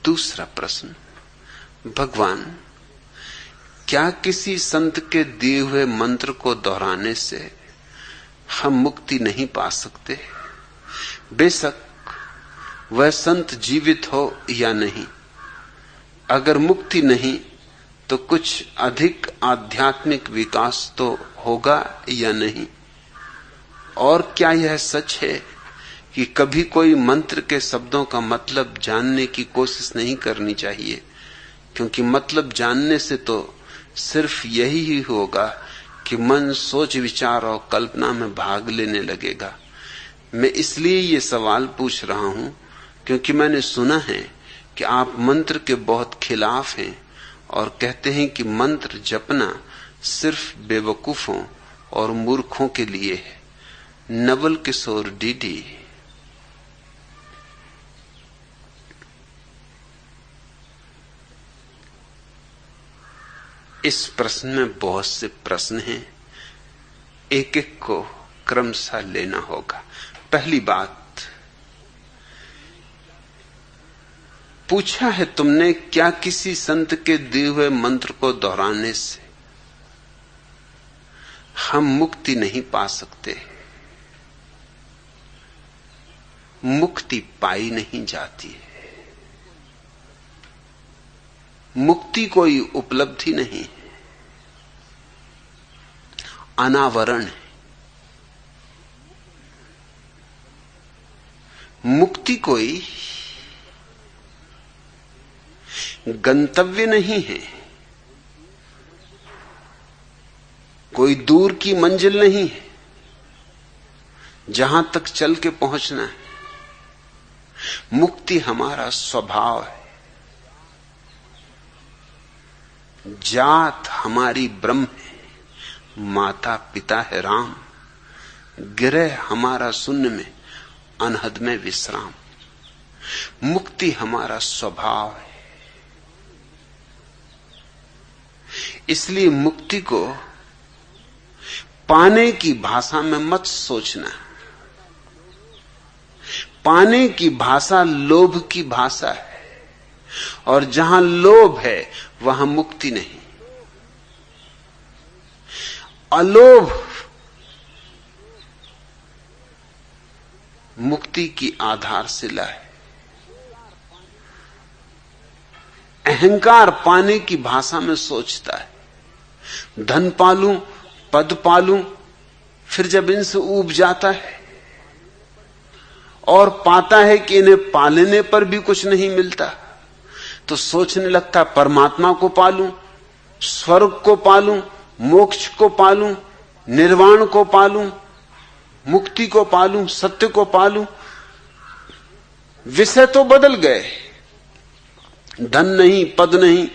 दूसरा प्रश्न, भगवान, क्या किसी संत के दिए हुए मंत्र को दोहराने से हम मुक्ति नहीं पा सकते? बेशक वह संत जीवित हो या नहीं, अगर मुक्ति नहीं तो कुछ अधिक आध्यात्मिक विकास तो होगा या नहीं? और क्या यह सच है कि कभी कोई मंत्र के शब्दों का मतलब जानने की कोशिश नहीं करनी चाहिए? क्योंकि मतलब जानने से तो सिर्फ यही ही होगा कि मन सोच विचार और कल्पना में भाग लेने लगेगा। मैं इसलिए ये सवाल पूछ रहा हूं क्योंकि मैंने सुना है कि आप मंत्र के बहुत खिलाफ हैं और कहते हैं कि मंत्र जपना सिर्फ बेवकूफों और मूर्खों के लिए है। नवल किशोर डीडी। इस प्रश्न में बहुत से प्रश्न हैं, एक एक को क्रमशः लेना होगा। पहली बात, पूछा है तुमने क्या किसी संत के दिए हुए मंत्र को दोहराने से हम मुक्ति नहीं पा सकते? मुक्ति पाई नहीं जाती है। मुक्ति कोई उपलब्धि नहीं है, अनावरण है। मुक्ति कोई गंतव्य नहीं है, कोई दूर की मंजिल नहीं है जहां तक चल के पहुंचना है। मुक्ति हमारा स्वभाव है, जात हमारी ब्रह्म है, माता पिता है राम, गिरह हमारा शून्य में, अनहद में विश्राम। मुक्ति हमारा स्वभाव है। इसलिए मुक्ति को पाने की भाषा में मत सोचना। पाने की भाषा लोभ की भाषा है, और जहां लोभ है वहां मुक्ति नहीं। अलोभ मुक्ति की आधारशिला है। अहंकार पाने की भाषा में सोचता है, धन पालूं, पद पालूं, फिर जब इनसे ऊब जाता है और पाता है कि इन्हें पालने पर भी कुछ नहीं मिलता, तो सोचने लगता परमात्मा को पालूं, स्वर्ग को पालूं, मोक्ष को पालूं, निर्वाण को पालूं, मुक्ति को पालूं, सत्य को पालूं। विषय तो बदल गए, धन नहीं, पद नहीं,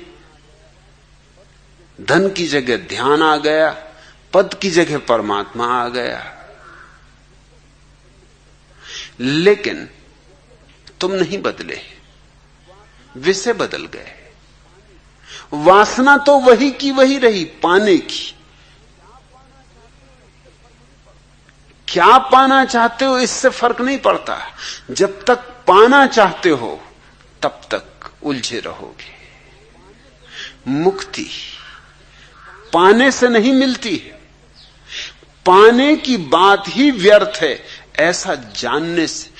धन की जगह ध्यान आ गया, पद की जगह परमात्मा आ गया। लेकिन तुम नहीं बदले, विषय बदल गए। वासना तो वही की वही रही, पाने की। क्या पाना चाहते हो इससे फर्क नहीं पड़ता। जब तक पाना चाहते हो तब तक उलझे रहोगे। मुक्ति पाने से नहीं मिलती है, पाने की बात ही व्यर्थ है ऐसा जानने से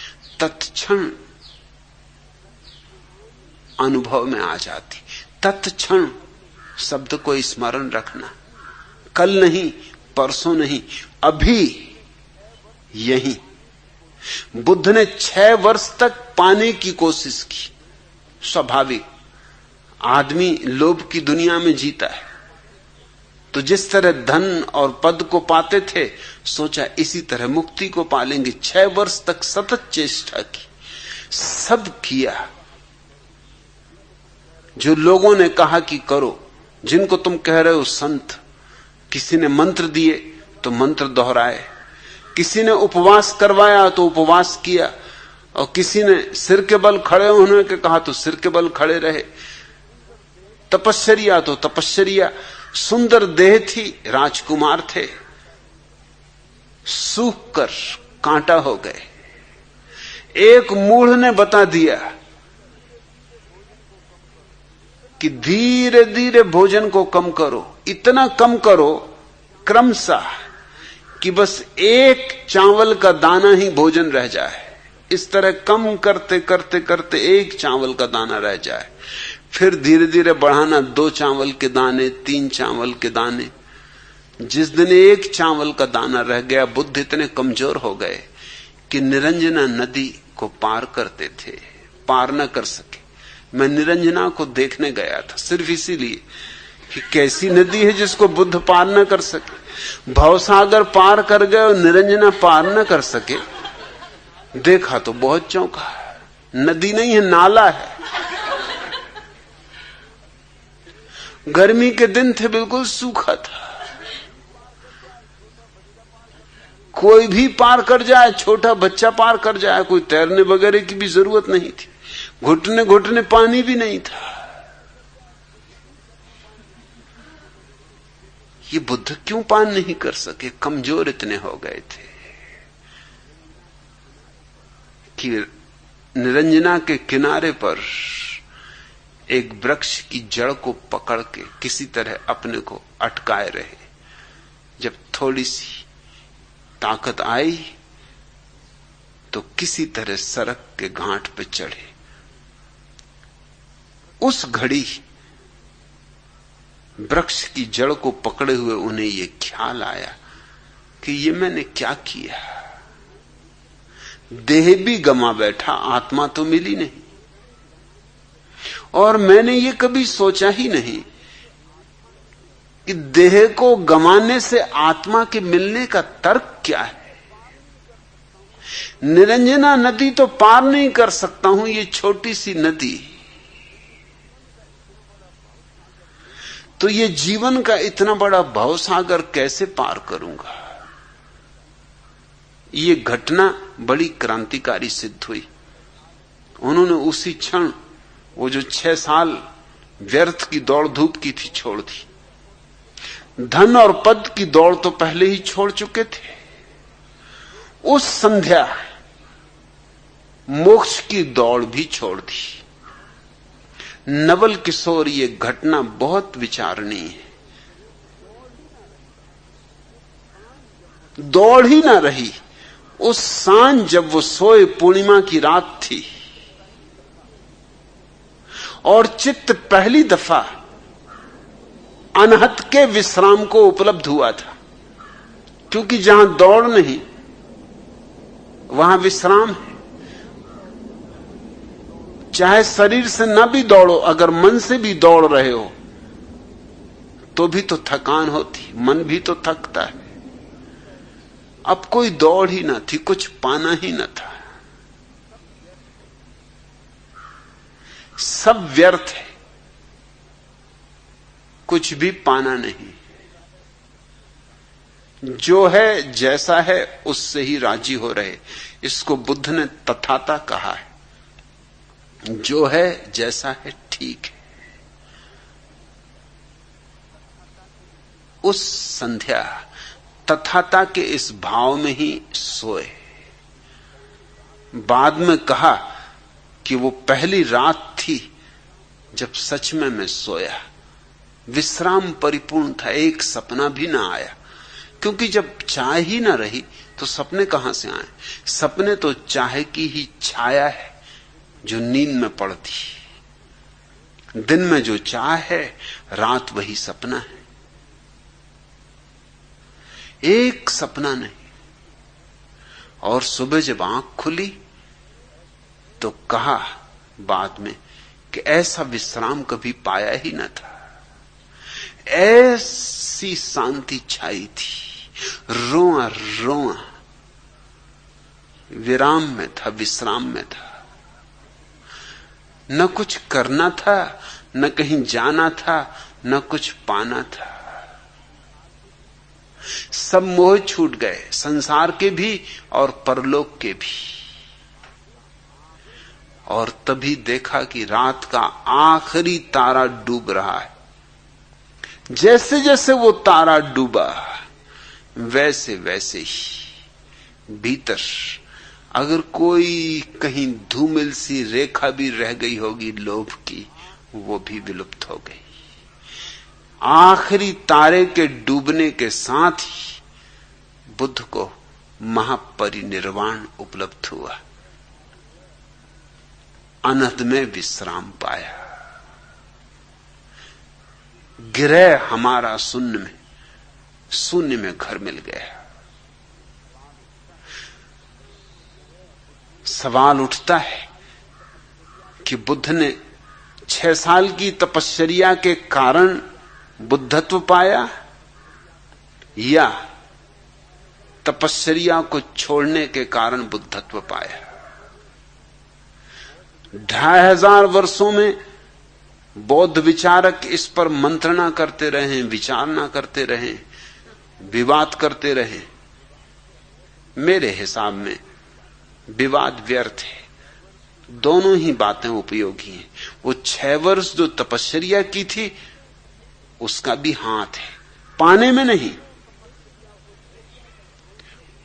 तत्क्षण अनुभव में आ जाती। तत्क्षण शब्द को स्मरण रखना, कल नहीं, परसों नहीं, अभी यही। बुद्ध ने 6 वर्ष तक पाने की कोशिश की। स्वाभाविक, आदमी लोभ की दुनिया में जीता है, तो जिस तरह धन और पद को पाते थे, सोचा इसी तरह मुक्ति को पालेंगे। 6 वर्ष तक सतत चेष्टा की, सब किया जो लोगों ने कहा कि करो, जिनको तुम कह रहे हो संत। किसी ने मंत्र दिए तो मंत्र दोहराए, किसी ने उपवास करवाया तो उपवास किया, और किसी ने सिर के बल खड़े होने के कहा तो सिर के बल खड़े रहे। तपश्चर्या तो तपश्चर्या। सुंदर देह थी, राजकुमार थे, सूख कर कांटा हो गए। एक मूढ़ ने बता दिया कि धीरे धीरे भोजन को कम करो, इतना कम करो क्रमशः कि बस एक चावल का दाना ही भोजन रह जाए। इस तरह कम करते करते करते एक चावल का दाना रह जाए, फिर धीरे धीरे बढ़ाना 2 चावल के दाने, 3 चावल के दाने। जिस दिन एक चावल का दाना रह गया, बुद्ध इतने कमजोर हो गए कि निरंजना नदी को पार करते थे, पार न कर सके। मैं निरंजना को देखने गया था सिर्फ इसीलिए कि कैसी नदी है जिसको बुद्ध पार न कर सके। भवसागर पार कर गए और निरंजना पार न कर सके। देखा तो बहुत चौंका। नदी नहीं है, नाला है। गर्मी के दिन थे, बिल्कुल सूखा था। कोई भी पार कर जाए, छोटा बच्चा पार कर जाए, कोई तैरने वगैरह की भी जरूरत नहीं थी। घुटने घुटने पानी भी नहीं था। ये बुद्ध क्यों पार नहीं कर सके? कमजोर इतने हो गए थे। कि निरंजना के किनारे पर एक वृक्ष की जड़ को पकड़ के किसी तरह अपने को अटकाए रहे। जब थोड़ी सी ताकत आई तो किसी तरह सड़क के घाट पे चढ़े। उस घड़ी वृक्ष की जड़ को पकड़े हुए उन्हें यह ख्याल आया कि ये मैंने क्या किया। देह भी गमा बैठा, आत्मा तो मिली नहीं। और मैंने ये कभी सोचा ही नहीं कि देह को गंवाने से आत्मा के मिलने का तर्क क्या है। निरंजना नदी तो पार नहीं कर सकता हूं, ये छोटी सी नदी, तो ये जीवन का इतना बड़ा भवसागर कैसे पार करूंगा। ये घटना बड़ी क्रांतिकारी सिद्ध हुई। उन्होंने उसी क्षण वो जो 6 साल व्यर्थ की दौड़ धूप की थी छोड़ दी। धन और पद की दौड़ तो पहले ही छोड़ चुके थे। उस संध्या मोक्ष की दौड़ भी छोड़ दी। नवल किशोर, ये घटना बहुत विचारणीय है। दौड़ ही ना रही। उस सांझ जब वो सोए, पूर्णिमा की रात थी और चित्त पहली दफा अनहत के विश्राम को उपलब्ध हुआ था। क्योंकि जहां दौड़ नहीं वहां विश्राम है। चाहे शरीर से ना भी दौड़ो, अगर मन से भी दौड़ रहे हो तो भी तो थकान होती, मन भी तो थकता है। अब कोई दौड़ ही ना थी, कुछ पाना ही ना था, सब व्यर्थ है, कुछ भी पाना नहीं। जो है जैसा है उससे ही राजी हो रहे। इसको बुद्ध ने तथाता कहा है। जो है जैसा है ठीक है। उस संध्या तथाता के इस भाव में ही सोए। बाद में कहा कि वो पहली रात थी जब सच में मैं सोया। विश्राम परिपूर्ण था, एक सपना भी ना आया। क्योंकि जब चाह ही ना रही तो सपने कहां से आए। सपने तो चाह की ही छाया है जो नींद में पड़ती। दिन में जो चाह है, रात वही सपना है। एक सपना नहीं। और सुबह जब आंख खुली तो कहा बाद में कि ऐसा विश्राम कभी पाया ही न था। ऐसी शांति छाई थी, रोआ रोआ विराम में था, विश्राम में था। न कुछ करना था, न कहीं जाना था, न कुछ पाना था। सब मोह छूट गए, संसार के भी और परलोक के भी। और तभी देखा कि रात का आखिरी तारा डूब रहा है। जैसे जैसे वो तारा डूबा, वैसे वैसे ही भीतर अगर कोई कहीं धूमिल सी रेखा भी रह गई होगी लोभ की, वो भी विलुप्त हो गई। आखिरी तारे के डूबने के साथ ही बुद्ध को महापरिनिर्वाण उपलब्ध हुआ। अनहद में विश्राम पाया। गिरह हमारा शून्य में, शून्य में घर मिल गया। सवाल उठता है कि बुद्ध ने 6 साल की तपश्चर्या के कारण बुद्धत्व पाया या तपश्चर्या को छोड़ने के कारण बुद्धत्व पाया। 2500 वर्षों में बौद्ध विचारक इस पर मंत्रणा करते रहे, विचारना करते रहे, विवाद करते रहे। मेरे हिसाब में विवाद व्यर्थ है, दोनों ही बातें उपयोगी हैं। वो 6 वर्ष जो तपश्चर्या की थी उसका भी हाथ है, पाने में नहीं।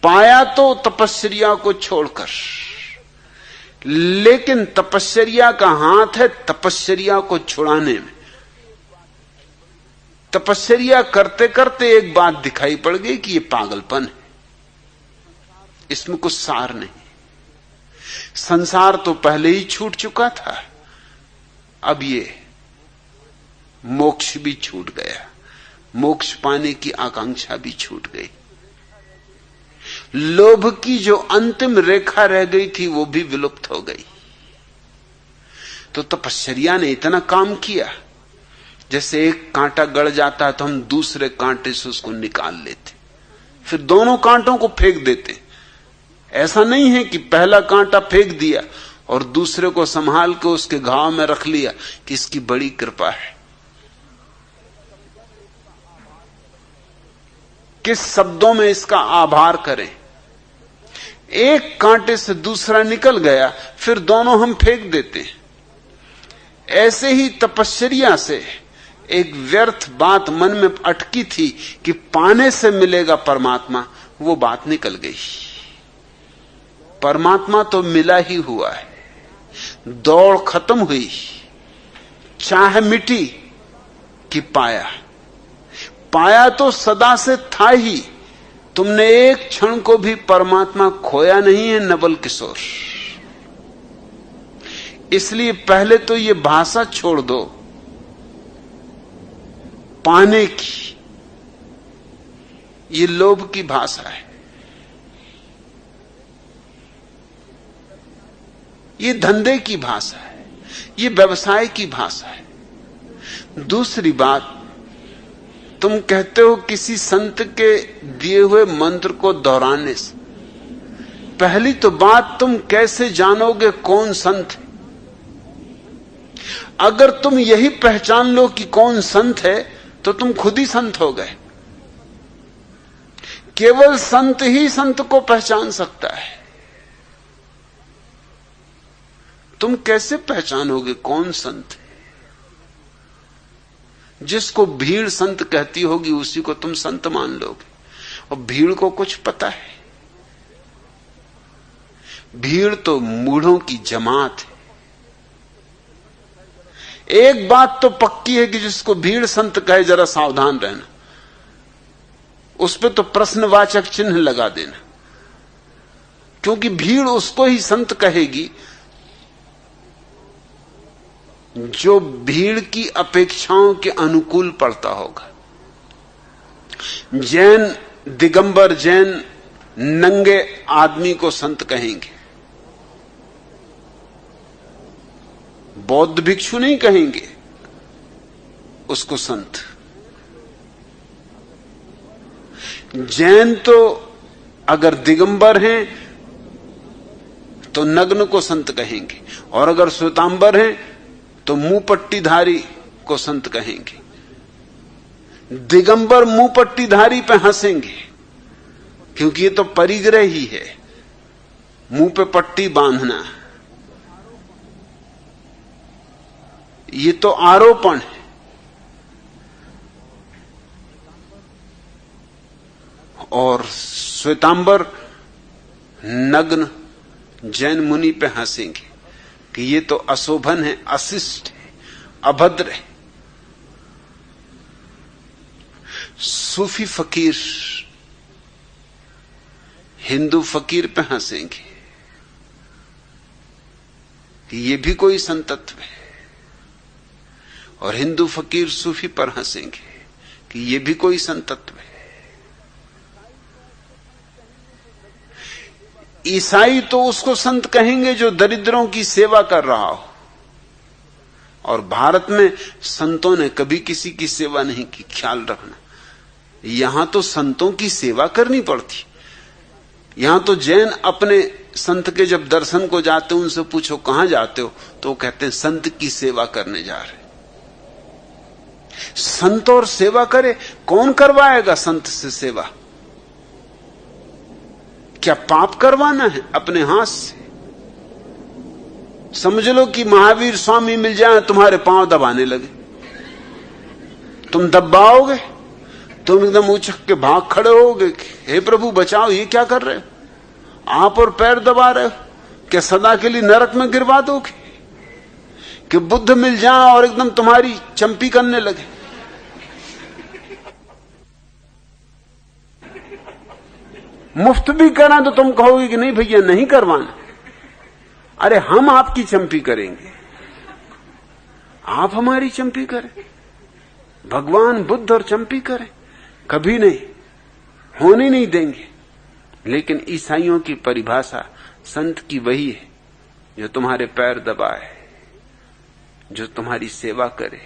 पाया तो तपश्चर्या को छोड़कर, लेकिन तपश्चर्या का हाथ है तपश्चर्या को छुड़ाने में। तपश्चर्या करते करते एक बात दिखाई पड़ गई कि यह पागलपन है, इसमें कुछ सार नहीं। संसार तो पहले ही छूट चुका था, अब ये मोक्ष भी छूट गया, मोक्ष पाने की आकांक्षा भी छूट गई। लोभ की जो अंतिम रेखा रह गई थी वो भी विलुप्त हो गई। तो तपश्चर्या ने इतना काम किया, जैसे एक कांटा गड़ जाता है तो हम दूसरे कांटे से उसको निकाल लेते, फिर दोनों कांटों को फेंक देते। ऐसा नहीं है कि पहला कांटा फेंक दिया और दूसरे को संभाल के उसके घाव में रख लिया कि इसकी बड़ी कृपा है। किस शब्दों में इसका आभार करें। एक कांटे से दूसरा निकल गया, फिर दोनों हम फेंक देते हैं। ऐसे ही तपश्चर्या से एक व्यर्थ बात मन में अटकी थी कि पाने से मिलेगा परमात्मा, वो बात निकल गई। परमात्मा तो मिला ही हुआ है, दौड़ खत्म हुई, चाह मिटी कि पाया। पाया तो सदा से था ही, तुमने एक क्षण को भी परमात्मा खोया नहीं है नवल किशोर। इसलिए पहले तो ये भाषा छोड़ दो पाने की, ये लोभ की भाषा है, ये धंधे की भाषा है, ये व्यवसाय की भाषा है। दूसरी बात, तुम कहते हो किसी संत के दिए हुए मंत्र को दोहराने से। पहली तो बात, तुम कैसे जानोगे कौन संत है? अगर तुम यही पहचान लो कि कौन संत है तो तुम खुद ही संत हो गए। केवल संत ही संत को पहचान सकता है। तुम कैसे पहचानोगे कौन संत है? जिसको भीड़ संत कहती होगी उसी को तुम संत मान लोगे, और भीड़ को कुछ पता है? भीड़ तो मूढ़ों की जमात है। एक बात तो पक्की है कि जिसको भीड़ संत कहे जरा सावधान रहना, उस पर तो प्रश्नवाचक चिन्ह लगा देना, क्योंकि भीड़ उसको ही संत कहेगी जो भीड़ की अपेक्षाओं के अनुकूल पड़ता होगा। जैन दिगंबर जैन नंगे आदमी को संत कहेंगे, बौद्ध भिक्षु नहीं कहेंगे उसको संत। जैन तो अगर दिगंबर हैं तो नग्न को संत कहेंगे, और अगर श्वेतांबर हैं तो मुंह पट्टीधारी को संत कहेंगे। दिगंबर मुंह पट्टीधारी पे हंसेंगे, क्योंकि ये तो परिग्रह ही है, मुंह पे पट्टी बांधना, ये तो आरोपण है। और श्वेतांबर नग्न जैन मुनि पे हंसेंगे कि ये तो अशोभन है, अशिष्ट है, अभद्र है। सूफी फकीर हिंदू फकीर पे हंसेंगे कि ये भी कोई संतत्व है, और हिंदू फकीर सूफी पर हंसेंगे कि ये भी कोई संतत्व है। ईसाई तो उसको संत कहेंगे जो दरिद्रों की सेवा कर रहा हो, और भारत में संतों ने कभी किसी की सेवा नहीं की, ख्याल रखना। यहां तो संतों की सेवा करनी पड़ती। यहां तो जैन अपने संत के जब दर्शन को जाते हो, उनसे पूछो कहां जाते हो, तो वो कहते हैं संत की सेवा करने जा रहे। संत और सेवा करे, कौन करवाएगा संत से सेवा? क्या पाप करवाना है अपने हाथ से? समझ लो कि महावीर स्वामी मिल जाए, तुम्हारे पांव दबाने लगे, तुम दबाओगे? तुम एकदम उछक के भाग खड़े होगे, हे प्रभु बचाओ, ये क्या कर रहे हो? आप और पैर दबा रहे हो, क्या सदा के लिए नरक में गिरवा दोगे? कि बुद्ध मिल जाए और एकदम तुम्हारी चंपी करने लगे? मुफ्त भी करा तो तुम कहोगे कि नहीं भैया नहीं करवाना। अरे हम आपकी चंपी करेंगे, आप हमारी चंपी करें। भगवान बुद्ध और चंपी करें? कभी नहीं, होने नहीं देंगे। लेकिन ईसाइयों की परिभाषा संत की वही है जो तुम्हारे पैर दबाए, जो तुम्हारी सेवा करे।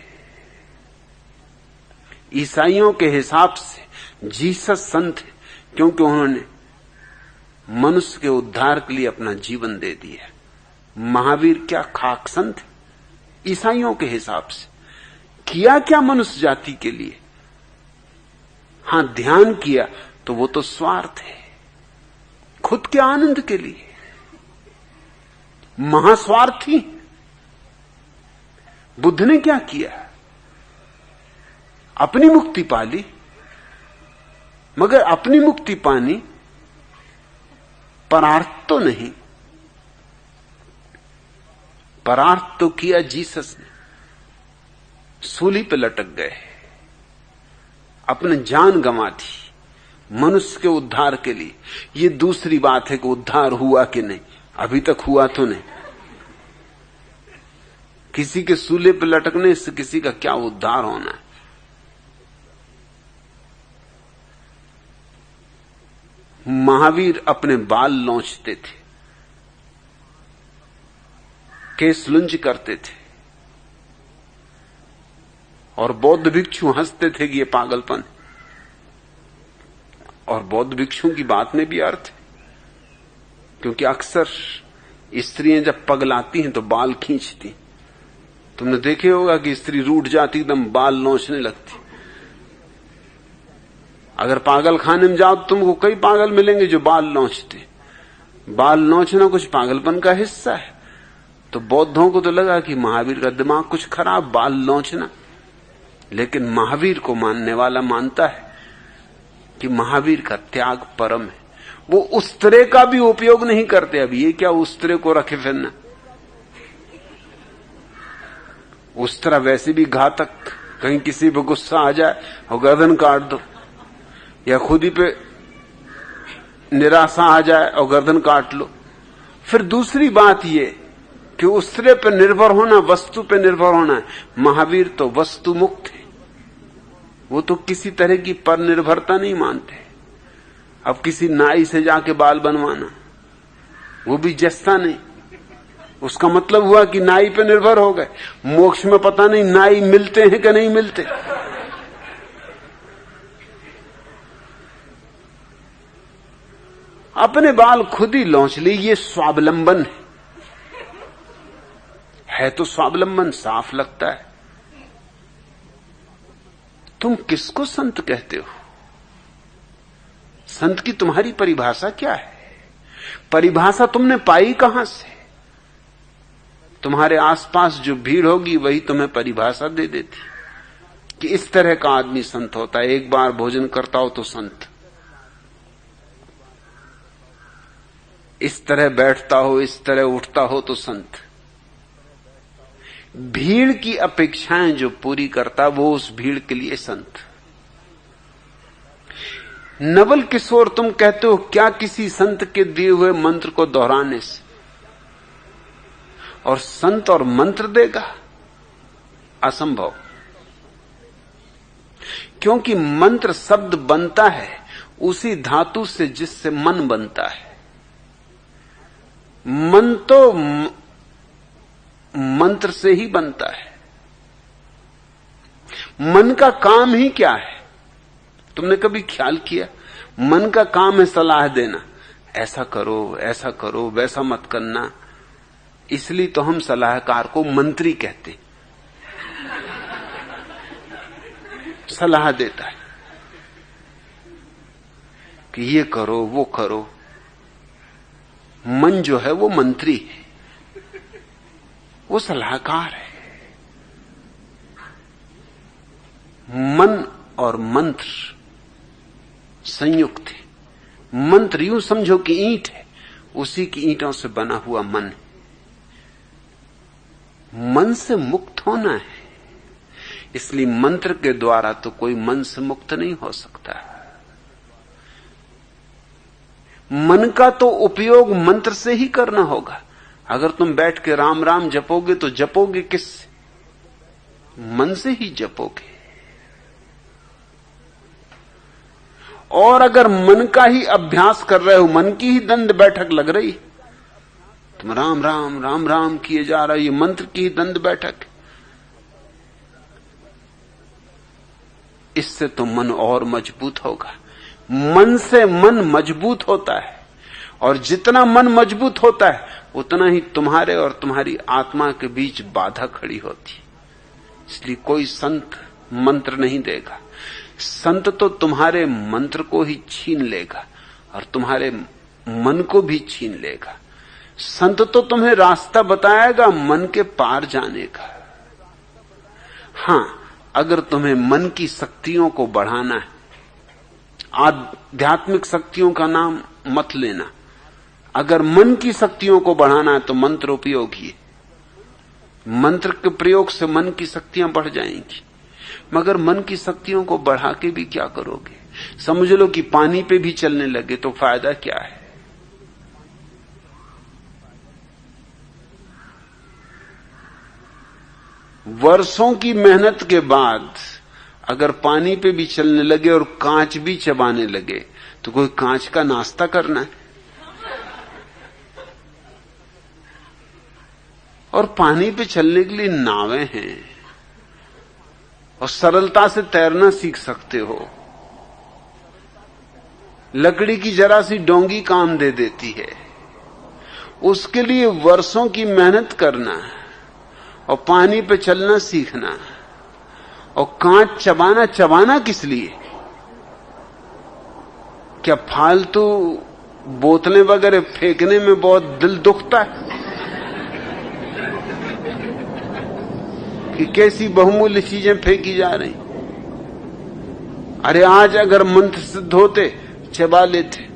ईसाइयों के हिसाब से जीसस संत है क्योंकि उन्होंने मनुष्य के उद्धार के लिए अपना जीवन दे दिया। महावीर क्या खाक संत है? ईसाइयों के हिसाब से किया क्या मनुष्य जाति के लिए? हां, ध्यान किया तो वो तो स्वार्थ है, खुद के आनंद के लिए, महास्वार्थी। बुद्ध ने क्या किया? अपनी मुक्ति पाली, मगर अपनी मुक्ति पानी परार्थ तो नहीं। परार्थ तो किया जीसस ने, सूली पे लटक गए, अपने जान गंवा दी मनुष्य के उद्धार के लिए। ये दूसरी बात है कि उद्धार हुआ कि नहीं, अभी तक हुआ तो नहीं। किसी के सूले पे लटकने से किसी का क्या उद्धार होना है? महावीर अपने बाल लौंचते थे, केस लुंज करते थे, और बौद्ध भिक्षु हंसते थे कि ये पागलपन। और बौद्ध भिक्षु की बात में भी अर्थ है, क्योंकि अक्सर स्त्रियां जब पगलाती हैं तो बाल खींचती। तुमने देखे होगा कि स्त्री रूठ जाती, एकदम बाल नोचने लगती। अगर पागल खाने में जाओ तो तुमको कई पागल मिलेंगे जो बाल नोचते। बाल नोचना कुछ पागलपन का हिस्सा है। तो बौद्धों को तो लगा कि महावीर का दिमाग कुछ खराब, बाल नोचना। लेकिन महावीर को मानने वाला मानता है कि महावीर का त्याग परम है। वो उस्तरे का भी उपयोग नहीं करते। अब ये क्या उस्तरे को रखे फिरना? उस्तरा वैसे भी घातक, कहीं किसी पे गुस्सा आ जाए और गर्दन काट दो, या खुद ही पे निराशा आ जाए और गर्दन काट लो। फिर दूसरी बात ये कि उस्तरे पे निर्भर होना, वस्तु पे निर्भर होना है। महावीर तो वस्तु मुक्त है, वो तो किसी तरह की पर निर्भरता नहीं मानते। अब किसी नाई से जाके बाल बनवाना, वो भी जस्ता नहीं, उसका मतलब हुआ कि नाई पे निर्भर हो गए। मोक्ष में पता नहीं नाई मिलते हैं कि नहीं मिलते। अपने बाल खुद ही लौंच ली, ये स्वावलंबन है तो स्वावलंबन साफ लगता है। तुम किसको संत कहते हो? संत की तुम्हारी परिभाषा क्या है? परिभाषा तुमने पाई कहां से? तुम्हारे आसपास जो भीड़ होगी वही तुम्हें परिभाषा दे देती कि इस तरह का आदमी संत होता है। एक बार भोजन करता हो तो संत, इस तरह बैठता हो, इस तरह उठता हो तो संत। भीड़ की अपेक्षाएं जो पूरी करता वो उस भीड़ के लिए संत। नवल किशोर, तुम कहते हो क्या किसी संत के दिए हुए मंत्र को दोहराने से और संत और मंत्र देगा? असंभव। क्योंकि मंत्र शब्द बनता है उसी धातु से जिससे मन बनता है। मन तो मंत्र से ही बनता है। मन का काम ही क्या है? तुमने कभी ख्याल किया? मन का काम है सलाह देना, ऐसा करो, वैसा मत करना। इसलिए तो हम सलाहकार को मंत्री कहते, सलाह देता है कि ये करो, वो करो। मन जो है वो मंत्री है, वो सलाहकार है। मन और मंत्र संयुक्त है। मंत्र यूं समझो कि ईंट है, उसी की ईंटों से बना हुआ मन। मन से मुक्त होना है, इसलिए मंत्र के द्वारा तो कोई मन से मुक्त नहीं हो सकता। मन का तो उपयोग मंत्र से ही करना होगा। अगर तुम बैठ के राम राम जपोगे तो जपोगे किससे? मन से ही जपोगे। और अगर मन का ही अभ्यास कर रहे हो, मन की ही दंड बैठक लग रही, तुम राम राम राम राम किए जा रहे हो, ये मंत्र की ही दंड बैठक, इससे तो मन और मजबूत होगा। मन से मन मजबूत होता है, और जितना मन मजबूत होता है उतना ही तुम्हारे और तुम्हारी आत्मा के बीच बाधा खड़ी होती। इसलिए कोई संत मंत्र नहीं देगा। संत तो तुम्हारे मंत्र को ही छीन लेगा और तुम्हारे मन को भी छीन लेगा। संत तो तुम्हें रास्ता बताएगा मन के पार जाने का। हां, अगर तुम्हें मन की शक्तियों को बढ़ाना है, आध्यात्मिक शक्तियों का नाम मत लेना, अगर मन की शक्तियों को बढ़ाना है तो मंत्र उपयोगी है। मंत्र के प्रयोग से मन की शक्तियां बढ़ जाएंगी, मगर मन की शक्तियों को बढ़ा के भी क्या करोगे? समझ लो कि पानी पे भी चलने लगे तो फायदा क्या है? वर्षों की मेहनत के बाद अगर पानी पे भी चलने लगे और कांच भी चबाने लगे तो कोई कांच का नाश्ता करना है? और पानी पे चलने के लिए नावें हैं और सरलता से तैरना सीख सकते हो। लकड़ी की जरा सी डोंगी काम दे देती है। उसके लिए वर्षों की मेहनत करना और पानी पे चलना सीखना और कांच चबाना किस लिए? क्या फालतू बोतलें वगैरह फेंकने में बहुत दिल दुखता है कि कैसी बहुमूल्य चीजें फेंकी जा रही? अरे आज अगर मंत्र सिद्ध होते चबा लेते।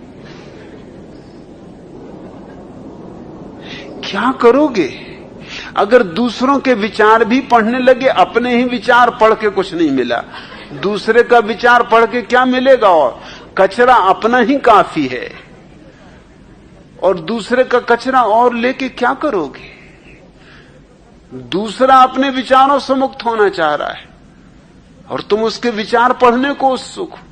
क्या करोगे? अगर दूसरों के विचार भी पढ़ने लगे, अपने ही विचार पढ़ के कुछ नहीं मिला, दूसरे का विचार पढ़ के क्या मिलेगा? और कचरा अपना ही काफी है, और दूसरे का कचरा और लेके क्या करोगे? दूसरा अपने विचारों से मुक्त होना चाह रहा है और तुम उसके विचार पढ़ने को उत्सुक हो।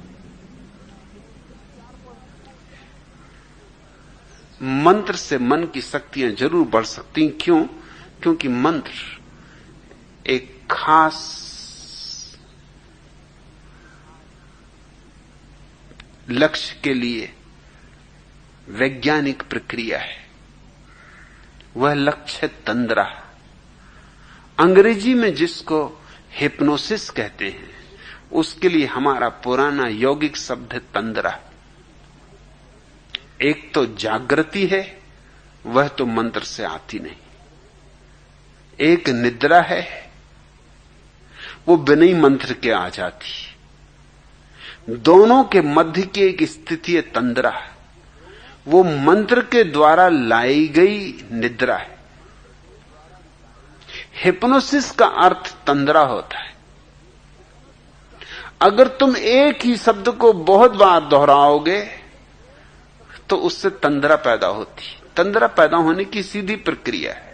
मंत्र से मन की शक्तियां जरूर बढ़ सकती। क्यों? क्योंकि मंत्र एक खास लक्ष्य के लिए वैज्ञानिक प्रक्रिया है। वह लक्ष्य तंद्रा, अंग्रेजी में जिसको हिप्नोसिस कहते हैं, उसके लिए हमारा पुराना यौगिक शब्द है तंद्रा। एक तो जागृति है, वह तो मंत्र से आती नहीं। एक निद्रा है, वो बिना ही मंत्र के आ जाती। दोनों के मध्य की एक स्थिति है तंद्रा, वो मंत्र के द्वारा लाई गई निद्रा है। हिप्नोसिस का अर्थ तंद्रा होता है। अगर तुम एक ही शब्द को बहुत बार दोहराओगे तो उससे तंद्रा पैदा होती। तंद्रा पैदा होने की सीधी प्रक्रिया है।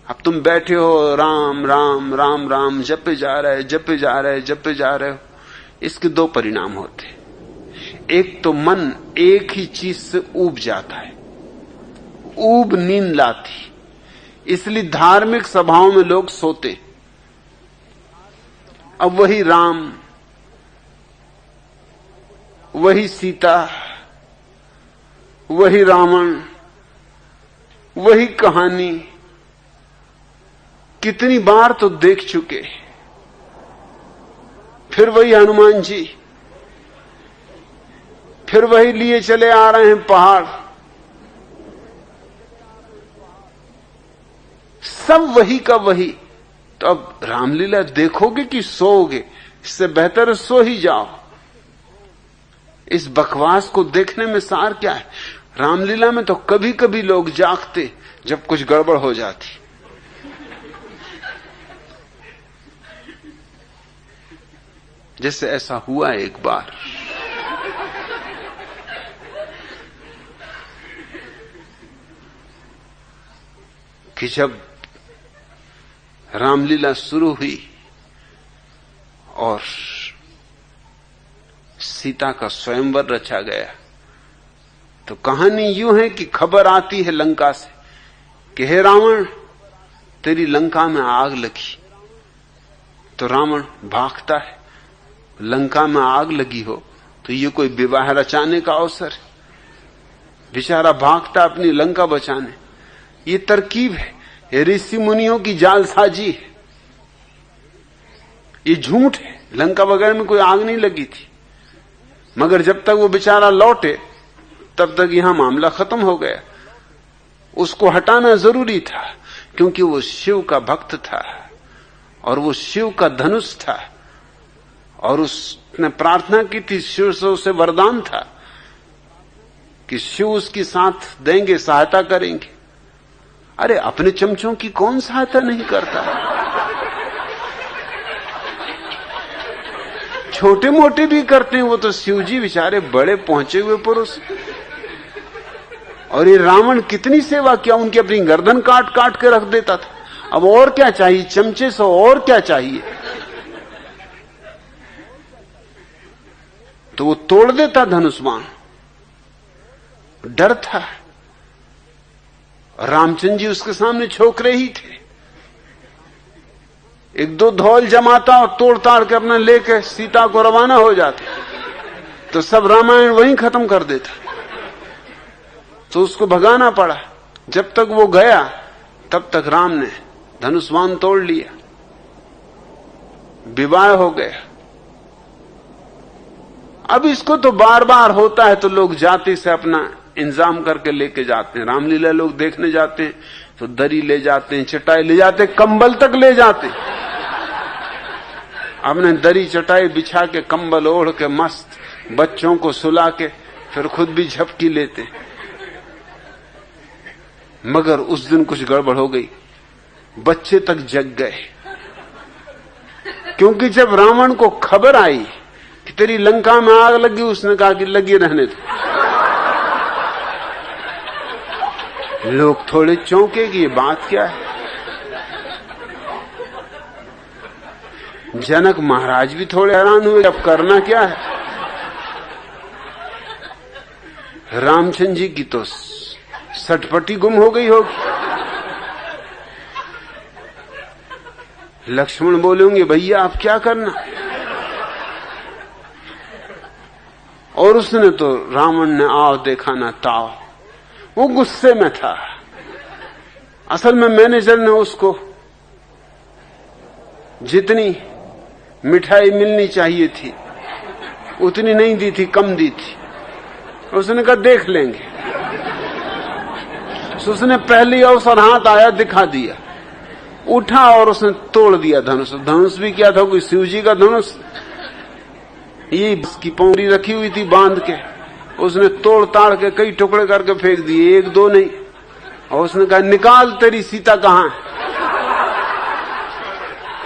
अब तुम बैठे हो, राम राम राम राम जपे जा रहे जपे जा रहे जपे जा रहे हो, इसके दो परिणाम होते। एक तो मन एक ही चीज से ऊब जाता है, ऊब नींद लाती, इसलिए धार्मिक सभाओं में लोग सोते। अब वही राम, वही सीता, वही रावण, वही कहानी कितनी बार तो देख चुके। फिर वही हनुमान जी, फिर वही लिए चले आ रहे हैं पहाड़, सब वही का वही। तो अब रामलीला देखोगे कि सोओगे? इससे बेहतर है सो ही जाओ। इस बकवास को देखने में सार क्या है? रामलीला में तो कभी कभी लोग जागते जब कुछ गड़बड़ हो जाती। जैसे ऐसा हुआ एक बार, कि जब रामलीला शुरू हुई और सीता का स्वयंवर रचा गया, तो कहानी यूं है कि खबर आती है लंका से कि हे रावण, तेरी लंका में आग लगी। तो रावण भागता है। लंका में आग लगी हो तो ये कोई विवाह रचाने का अवसर है। बेचारा भागता अपनी लंका बचाने। ये तरकीब है, ये ऋषि मुनियों की जालसाजी है, ये झूठ है। लंका वगैरह में कोई आग नहीं लगी थी, मगर जब तक वो बेचारा लौटे तब तक यहां मामला खत्म हो गया। उसको हटाना जरूरी था, क्योंकि वो शिव का भक्त था और वो शिव का धनुष था, और उसने प्रार्थना की थी, शिव से उसे वरदान था कि शिव उसकी साथ देंगे, सहायता करेंगे। अरे अपने चमचों की कौन सहायता नहीं करता? छोटे मोटे भी करते हैं, वो तो शिव जी बेचारे बड़े पहुंचे हुए पुरुष। और ये रावण कितनी सेवा किया, उनकी अपनी गर्दन काट काट के रख देता था। अब और क्या चाहिए, चमचे से और क्या चाहिए? तो वो तोड़ देता धनुष बाण। डर था। रामचंद्र जी उसके सामने छोकरे ही थे। एक दो धौल जमाता और तोड़ ताड़ के अपना लेके सीता को रवाना हो जाते, तो सब रामायण वहीं खत्म कर देता। तो उसको भगाना पड़ा। जब तक वो गया तब तक राम ने धनुष बाण तोड़ लिया, विवाह हो गया। अब इसको तो बार बार होता है, तो लोग जाति से अपना इंतजाम करके लेके जाते हैं। रामलीला लोग देखने जाते हैं तो दरी ले जाते हैं, चटाई ले जाते हैं, कंबल तक ले जाते हैं। अपने दरी चटाई बिछा के, कंबल ओढ़ के, मस्त बच्चों को सुला के, फिर खुद भी झपकी लेते। मगर उस दिन कुछ गड़बड़ हो गई, बच्चे तक जग गए। क्योंकि जब रावण को खबर आई कि तेरी लंका में आग लगी, उसने कहा कि लगी रहने दो। लोग थोड़े चौंके कि ये बात क्या है। जनक महाराज भी थोड़े हैरान हुए, अब करना क्या है। रामचंद्र जी की तो सटपटी गुम हो गई होगी। लक्ष्मण बोले होंगे, भैया आप क्या करना। और उसने तो, रावण ने आव देखा ना ताव, वो गुस्से में था। असल में मैनेजर ने उसको जितनी मिठाई मिलनी चाहिए थी उतनी नहीं दी थी, कम दी थी। उसने कहा देख लेंगे। तो उसने पहली अवसर हाथ आया दिखा दिया, उठा और उसने तोड़ दिया धनुष। धनुष भी क्या था, कोई शिव जी का धनुष। ये इसकी पौड़ी रखी हुई थी बांध के, उसने तोड़ ताड़ के कई टुकड़े करके फेंक दिए, एक दो नहीं। और उसने कहा निकाल, तेरी सीता कहां है,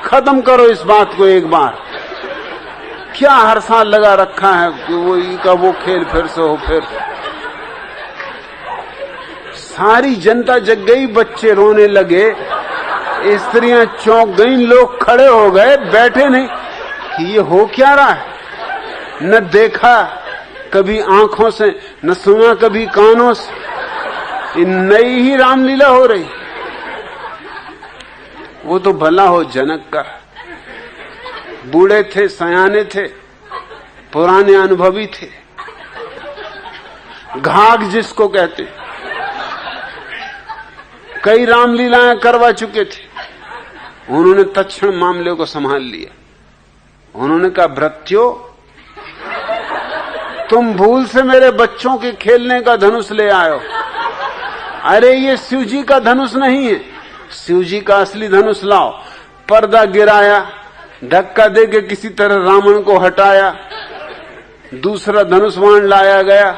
खत्म करो इस बात को एक बार। क्या हर साल लगा रखा है कि वो खेल फिर से हो। फिर सारी जनता जग गई, बच्चे रोने लगे, स्त्रियां चौंक गईं, लोग खड़े हो गए, बैठे नहीं कि ये हो क्या रहा है। न देखा कभी आंखों से, न सुना कभी कानों से, नई ही रामलीला हो रही। वो तो भला हो जनक का, बूढ़े थे, सयाने थे, पुराने अनुभवी थे, घाघ जिसको कहते, कई रामलीलाएं करवा चुके थे। उन्होंने तत्क्षण मामले को संभाल लिया। उन्होंने कहा भृत्यो, तुम भूल से मेरे बच्चों के खेलने का धनुष ले आयो। अरे ये शिव जी का धनुष नहीं है, शिव जी का असली धनुष लाओ। पर्दा गिराया, धक्का देके किसी तरह रावण को हटाया, दूसरा धनुष बाण लाया गया,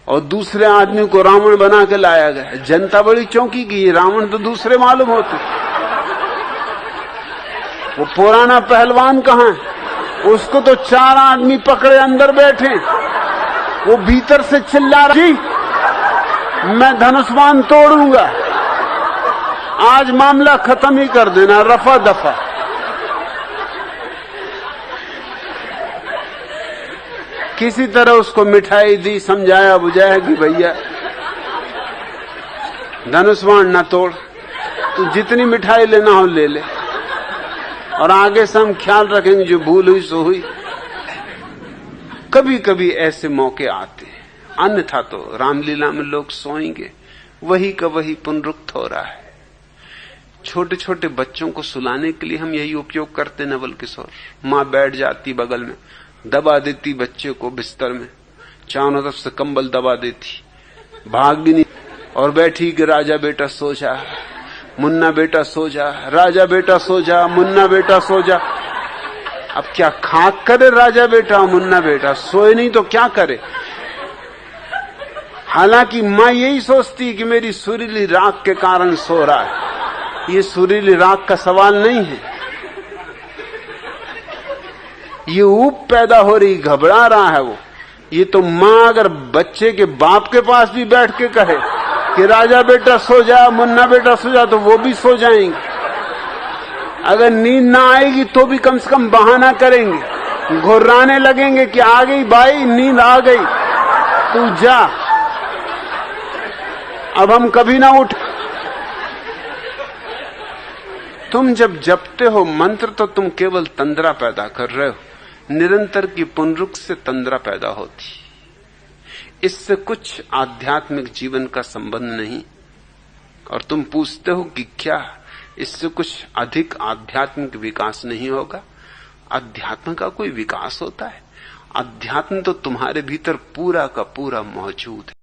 और दूसरे आदमी को रावण बना के लाया गया। जनता बड़ी चौंकी की, रावण तो दूसरे मालूम होते। वो पुराना पहलवान कहां है? उसको तो 4 आदमी पकड़े अंदर बैठे, वो भीतर से चिल्ला रहा, जी मैं धनुष्मान तोड़ूंगा, आज मामला खत्म ही कर देना, रफा दफा। किसी तरह उसको मिठाई दी, समझाया बुझाया कि भैया धनुष्मान ना तोड़, तू जितनी मिठाई लेना हो ले ले, और आगे से हम ख्याल रखेंगे, जो भूल हुई सो हुई। कभी कभी ऐसे मौके आते हैं, अन्यथा तो रामलीला में लोग सोएंगे, वही का वही पुनरुक्त हो रहा है। छोटे छोटे बच्चों को सुलाने के लिए हम यही उपयोग करते नवल किशोर। मां बैठ जाती बगल में, दबा देती बच्चे को बिस्तर में, चारों तरफ से कंबल दबा देती, भाग भी नहीं, और बैठी कि राजा बेटा सो जा, मुन्ना बेटा सो जा, राजा बेटा सो जा, मुन्ना बेटा सो जा। अब क्या खाक करे राजा बेटा मुन्ना बेटा, सोए नहीं तो क्या करे। हालांकि मां यही सोचती कि मेरी सुरीली राग के कारण सो रहा है। ये सुरीली राग का सवाल नहीं है, ये ऊब पैदा हो रही, घबरा रहा है वो। ये तो मां अगर बच्चे के बाप के पास भी बैठ के कहे कि राजा बेटा सो जा, मुन्ना बेटा सो जा, तो वो भी सो जाएंगे। अगर नींद ना आएगी तो भी कम से कम बहाना करेंगे, घुर्राने लगेंगे कि आ गई भाई, नींद आ गई, तू जा, अब हम कभी ना उठ। तुम जब जपते हो मंत्र तो तुम केवल तंद्रा पैदा कर रहे हो, निरंतर की पुनरुक्त से तंद्रा पैदा होती, इससे कुछ आध्यात्मिक जीवन का संबंध नहीं। और तुम पूछते हो कि क्या इससे कुछ अधिक आध्यात्मिक विकास नहीं होगा? अध्यात्म का कोई विकास होता है? अध्यात्म तो तुम्हारे भीतर पूरा का पूरा मौजूद है।